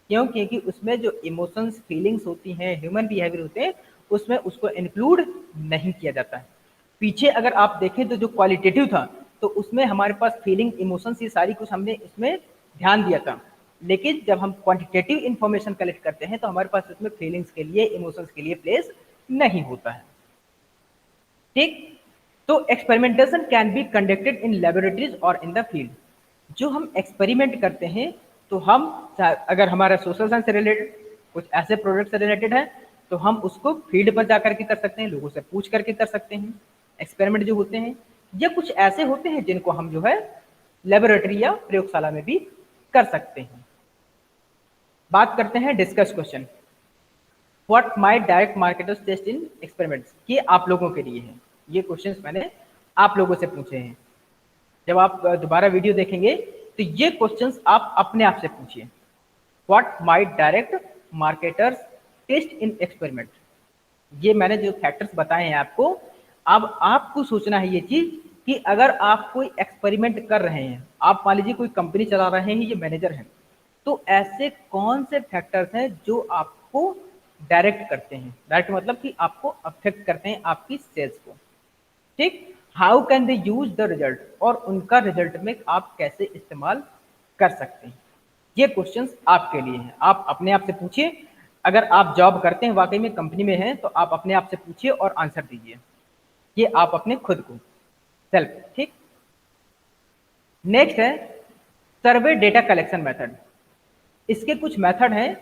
Speaker 1: क्यों? क्योंकि उसमें जो इमोशंस, फीलिंग्स होती हैं, ह्यूमन बिहेवियर होते हैं, उसमें उसको इंक्लूड नहीं किया जाता है। पीछे अगर आप देखें तो जो क्वालिटेटिव था तो उसमें हमारे पास फीलिंग, इमोशंस, ये सारी कुछ हमने इसमें ध्यान दिया था। लेकिन जब हम क्वांटिटेटिव इंफॉर्मेशन कलेक्ट करते हैं तो हमारे पास उसमें फीलिंग्स के लिए, इमोशंस के लिए प्लेस नहीं होता है, ठीक। तो experimentation can be conducted in laboratories और इन द फील्ड। जो हम एक्सपेरिमेंट करते हैं तो हम अगर हमारा सोशल साइंस से रिलेटेड कुछ ऐसे प्रोडक्ट से रिलेटेड है तो हम उसको फील्ड पर जाकर के कर सकते हैं, लोगों से पूछ करके कर सकते हैं एक्सपेरिमेंट जो होते हैं। या कुछ ऐसे होते हैं जिनको हम जो है लेबोरेटरी या प्रयोगशाला में भी कर सकते हैं। बात करते हैं discuss question. What my direct marketers test in experiments, ये आप लोगों के लिए है। ये क्वेश्चंस मैंने आप लोगों से पूछे हैं। जब आप दोबारा वीडियो देखेंगे तो ये क्वेश्चंस आप अपने आप से पूछिए। What my direct marketers test in experiment, ये मैंने जो फैक्टर्स बताए हैं आपको, अब आपको सोचना है ये चीज कि अगर आप कोई एक्सपेरिमेंट कर रहे हैं, आप मान लीजिए कोई कंपनी चला रहे हैं, ये मैनेजर हैं, तो ऐसे कौन से फैक्टर्स हैं जो आपको डायरेक्ट करते हैं, डायरेक्ट मतलब कि आपको अफेक्ट करते हैं आपकी सेल्स को, ठीक। How can they use the result, और उनका रिजल्ट में आप कैसे इस्तेमाल कर सकते हैं। ये क्वेश्चंस आपके लिए हैं, आप अपने आप से पूछिए। अगर आप जॉब करते हैं, वाकई में कंपनी में हैं, तो आप अपने आप से पूछिए और आंसर दीजिए। ये आप अपने खुद को सेल्फ, ठीक। नेक्स्ट है सर्वे डेटा कलेक्शन मेथड। इसके कुछ मेथड हैं,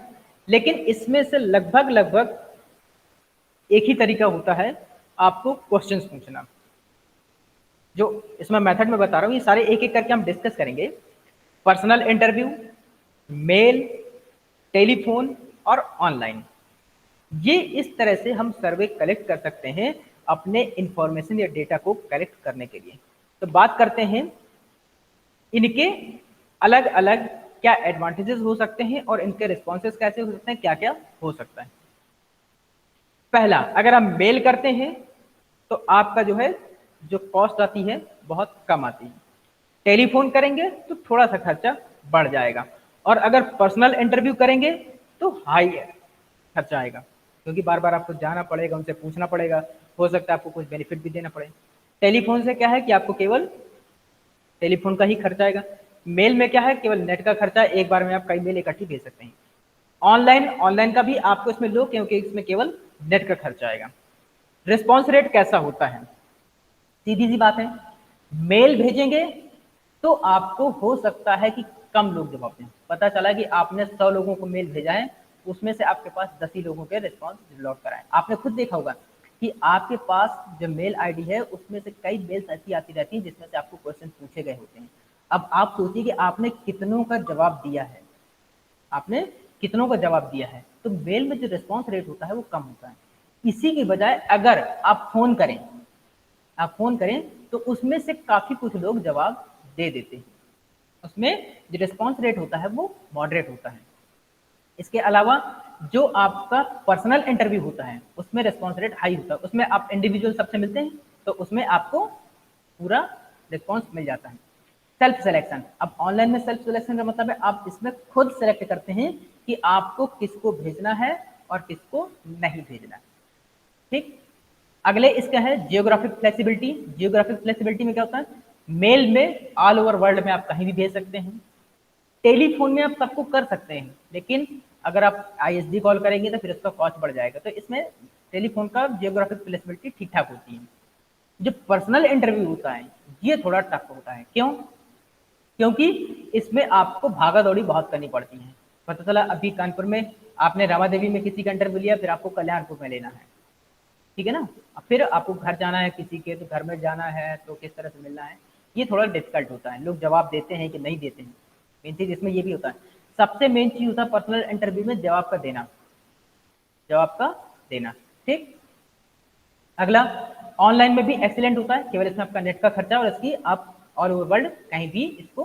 Speaker 1: लेकिन इसमें से लगभग लगभग एक ही तरीका होता है आपको क्वेश्चंस पूछना। जो इसमें मेथड में बता रहा हूं ये सारे एक एक करके हम डिस्कस करेंगे। पर्सनल इंटरव्यू, मेल, टेलीफोन और ऑनलाइन। ये इस तरह से हम सर्वे कलेक्ट कर सकते हैं अपने इंफॉर्मेशन या डेटा को कलेक्ट करने के लिए। तो बात करते हैं इनके अलग अलग क्या एडवांटेजेस हो सकते हैं और इनके रिस्पॉन्सेज कैसे हो सकते हैं, क्या क्या हो सकता है। पहला, अगर हम मेल करते हैं तो आपका जो है जो कॉस्ट आती है बहुत कम आती है। टेलीफोन करेंगे तो थोड़ा सा खर्चा बढ़ जाएगा, और अगर पर्सनल इंटरव्यू करेंगे तो हाई खर्चा आएगा, क्योंकि बार बार आपको जाना पड़ेगा, उनसे पूछना पड़ेगा, हो सकता है आपको कुछ बेनिफिट भी देना पड़े। टेलीफोन से क्या है कि आपको केवल टेलीफोन का ही खर्चा आएगा। मेल में क्या है, केवल नेट का खर्चा, एक बार में आप कई मेल इकट्ठी भेज सकते हैं। ऑनलाइन का भी आपको इसमें लो, क्योंकि इसमें केवल नेट का खर्चा आएगा। रिस्पॉन्स रेट कैसा होता है, सीधी सी बात है, मेल भेजेंगे तो आपको हो सकता है कि कम लोग जवाब दें। पता चला कि आपने 100 लोगों को मेल भेजा है, उसमें से आपके पास 10 ही लोगों के रिस्पॉन्स लौट कर आए। आपने खुद देखा होगा कि आपके पास जो मेल आईडी है उसमें से कई मेल्स ऐसी आती रहती हैं जिसमें से आपको क्वेश्चन पूछे गए होते हैं। अब आप सोचिए कि आपने कितनों का जवाब दिया है, आपने कितनों का जवाब दिया है, तो मेल में जो रिस्पॉन्स रेट होता है वो कम होता है। इसी की बजाय अगर आप फोन करें तो उसमें से काफी कुछ लोग जवाब दे देते हैं, उसमें जो रिस्पॉन्स रेट होता है वो मॉडरेट होता है। इसके अलावा जो आपका पर्सनल इंटरव्यू होता है उसमें रिस्पॉन्स रेट हाई होता है, उसमें आप इंडिविजुअल सबसे मिलते हैं तो उसमें आपको पूरा रिस्पॉन्स मिल जाता है। सेल्फ सिलेक्शन, अब ऑनलाइन में सेल्फ सिलेक्शन का मतलब है आप इसमें खुद सेलेक्ट करते हैं कि आपको किसको भेजना है और किसको नहीं भेजना है। ठीक, अगले इसका है जियोग्राफिक फ्लेक्सिबिलिटी। जियोग्राफिक फ्लेक्सिबिलिटी में क्या होता है, मेल में ऑल ओवर वर्ल्ड में आप कहीं भी भेज सकते हैं, टेलीफोन में आप सबको कर सकते हैं, लेकिन अगर आप आईएसडी कॉल करेंगे तो फिर उसका कॉस्ट बढ़ जाएगा, तो इसमें टेलीफोन का जियोग्राफिक फ्लेक्सिबिलिटी ठीक ठाक होती है। जो पर्सनल इंटरव्यू होता है ये थोड़ा टफ होता है, क्यों, क्योंकि इसमें आपको भागा दौड़ी बहुत करनी पड़ती है। पता चला अभी कानपुर में आपने रामा देवी में किसी का इंटरव्यू लिया, फिर आपको कल्याणपुर में लेना है, ठीक है ना, फिर आपको घर जाना है किसी के, तो घर में जाना है तो किस तरह से मिलना है, ये थोड़ा डिफिकल्ट होता है, लोग जवाब देते हैं कि नहीं देते हैं। मेन चीज इसमें ये भी होता है, सबसे मेन चीज होता है पर्सनल इंटरव्यू में जवाब का देना, जवाब का देना। ठीक, अगला ऑनलाइन में भी एक्सीलेंट होता है, केवल इसमें आपका नेट का खर्चा और इसकी आप ऑल ओवर वर्ल्ड कहीं भी इसको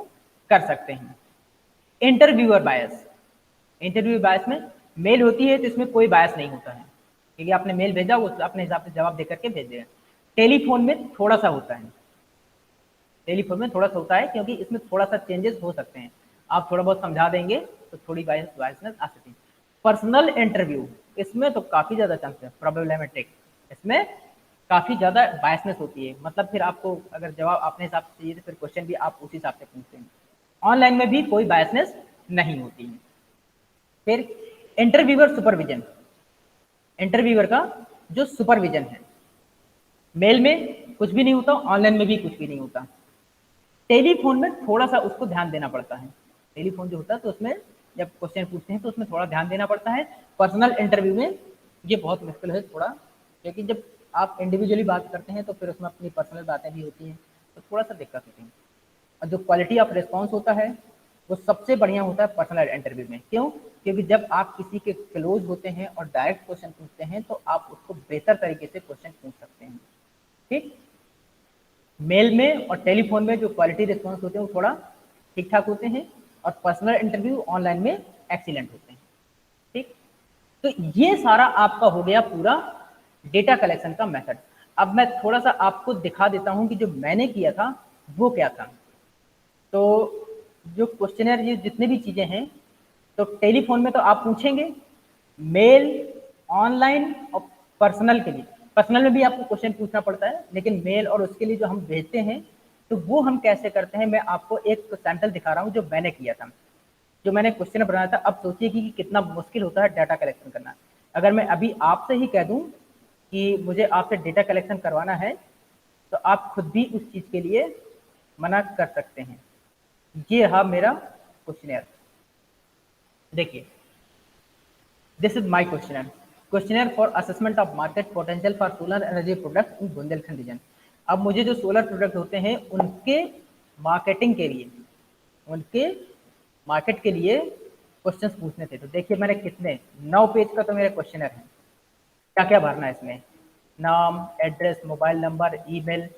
Speaker 1: कर सकते हैं। इंटरव्यूअर बायस, इंटरव्यू बायस में मेल होती है तो इसमें कोई बायस नहीं होता है, क्योंकि आपने मेल भेजा वो अपने हिसाब से जवाब देकर के भेज देगा। टेलीफोन में थोड़ा सा होता है, टेलीफोन में थोड़ा सा होता है क्योंकि इसमें थोड़ा सा चेंजेस हो सकते हैं, आप थोड़ा बहुत समझा देंगे तो थोड़ी बायसनेस आ सकती है। पर्सनल इंटरव्यू इसमें तो काफी ज्यादा चांस है प्रोबेबलेमेटिक, इसमें काफी ज्यादा बायसनेस होती है, मतलब फिर आपको अगर जवाब अपने हिसाब से चाहिए तो फिर क्वेश्चन भी आप उसी हिसाब से पूछते हैं। ऑनलाइन में भी कोई बायसनेस नहीं होती है। फिर इंटरव्यूअर सुपरविजन, इंटरव्यूअर का जो सुपरविजन है, मेल में कुछ भी नहीं होता, ऑनलाइन में भी कुछ भी नहीं होता। टेलीफोन में थोड़ा सा उसको ध्यान देना पड़ता है, टेलीफोन जो होता है तो उसमें जब क्वेश्चन पूछते हैं तो उसमें थोड़ा ध्यान देना पड़ता है। पर्सनल इंटरव्यू में ये बहुत मुश्किल है थोड़ा, क्योंकि जब आप इंडिविजुअली बात करते हैं तो फिर उसमें अपनी पर्सनल बातें भी होती हैं, तो थोड़ा सा दिक्कत होती है। और जो क्वालिटी ऑफ रिस्पॉन्स होता है वो सबसे बढ़िया होता है पर्सनल इंटरव्यू में, क्यों, क्योंकि जब आप किसी के क्लोज होते हैं और डायरेक्ट क्वेश्चन पूछते हैं तो आप उसको बेहतर तरीके से क्वेश्चन पूछ सकते हैं। ठीक, मेल में और टेलीफोन में जो क्वालिटी रिस्पॉन्स होते हैं वो थोड़ा ठीक ठाक होते हैं, और पर्सनल इंटरव्यू ऑनलाइन में एक्सीलेंट होते हैं। ठीक, तो ये सारा आपका हो गया पूरा डेटा कलेक्शन का मेथड। अब मैं थोड़ा सा आपको दिखा देता हूं कि जो मैंने किया था वो क्या था। तो जो क्वेश्चनर ये जितने भी चीजें हैं, तो टेलीफोन में तो आप पूछेंगे, मेल, ऑनलाइन और पर्सनल के लिए, पर्सनल में भी आपको क्वेश्चन पूछना पड़ता है, लेकिन मेल और उसके लिए जो हम भेजते हैं तो वो हम कैसे करते हैं, मैं आपको एक सैंपल दिखा रहा हूँ जो मैंने किया था, जो मैंने क्वेश्चन बनाया था। अब सोचिए कि कितना मुश्किल होता है डाटा कलेक्शन करना। अगर मैं अभी आपसे ही कह दूं कि मुझे आपसे डेटा कलेक्शन करवाना है तो आप खुद भी उस चीज के लिए मना कर सकते हैं। ये रहा मेरा क्वेश्चनर, देखिए, this is my questionnaire, questionnaire for assessment of market potential for solar energy product in Bundelkhand region. अब मुझे जो सोलर प्रोडक्ट होते हैं उनके मार्केटिंग के लिए, उनके मार्केट के लिए क्वेश्चंस पूछने थे। तो देखिए मैंने कितने 9 पेज का तो मेरा क्वेश्चनर है, क्या क्या भरना है इसमें, नाम, एड्रेस, मोबाइल नंबर, ईमेल,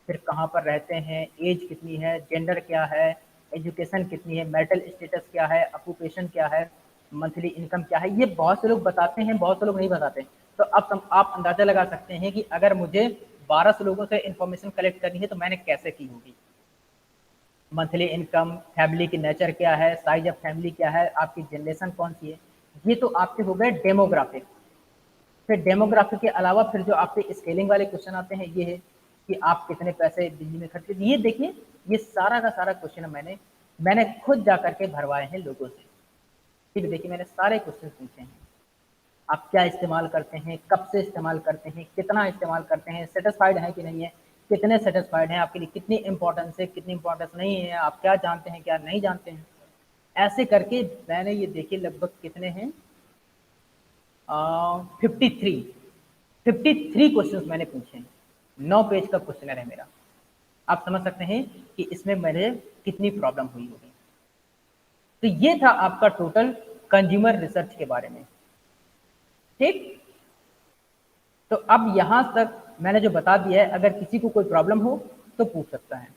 Speaker 1: फिर कहाँ पर रहते हैं, एज कितनी है, जेंडर क्या है, एजुकेशन कितनी है, मैरिटल स्टेटस क्या है, ऑक्यूपेशन क्या है, मंथली इनकम क्या है। ये बहुत से लोग बताते हैं, बहुत से लोग नहीं बताते। तो अब आप अंदाजा लगा सकते हैं कि अगर मुझे 1200 लोगों से इंफॉर्मेशन कलेक्ट करनी है तो मैंने कैसे की होगी। मंथली इनकम, फैमिली की नेचर क्या है, साइज ऑफ फैमिली क्या है, आपकी जनरेशन कौन सी है, ये तो आपके हो गए डेमोग्राफिक। फिर डेमोग्राफी के अलावा फिर जो आपके स्केलिंग वाले क्वेश्चन आते हैं, ये है कि आप कितने पैसे बिजली में खर्च करते हैं। ये देखिए, ये सारा का सारा क्वेश्चन मैंने खुद जा करके भरवाए हैं लोगों से। फिर देखिए मैंने सारे क्वेश्चन पूछे हैं, आप क्या इस्तेमाल करते हैं, कब से इस्तेमाल करते हैं, कितना इस्तेमाल करते हैं, सेटिस्फाइड है कि नहीं है, कितने सेटिस्फाइड हैं, आपके लिए कितनी इंपॉर्टेंस है, कितनी इंपॉर्टेंस नहीं है, आप क्या जानते हैं क्या नहीं जानते हैं। ऐसे करके मैंने ये देखिए लगभग कितने हैं, 53 क्वेश्चन मैंने पूछे हैं। 9 पेज का क्वेश्चनर है मेरा। आप समझ सकते हैं कि इसमें मेरे कितनी प्रॉब्लम हुई होगी। तो ये था आपका टोटल कंज्यूमर रिसर्च के बारे में। ठीक, तो अब यहां तक मैंने जो बता दिया है, अगर किसी को कोई प्रॉब्लम हो तो पूछ सकता है।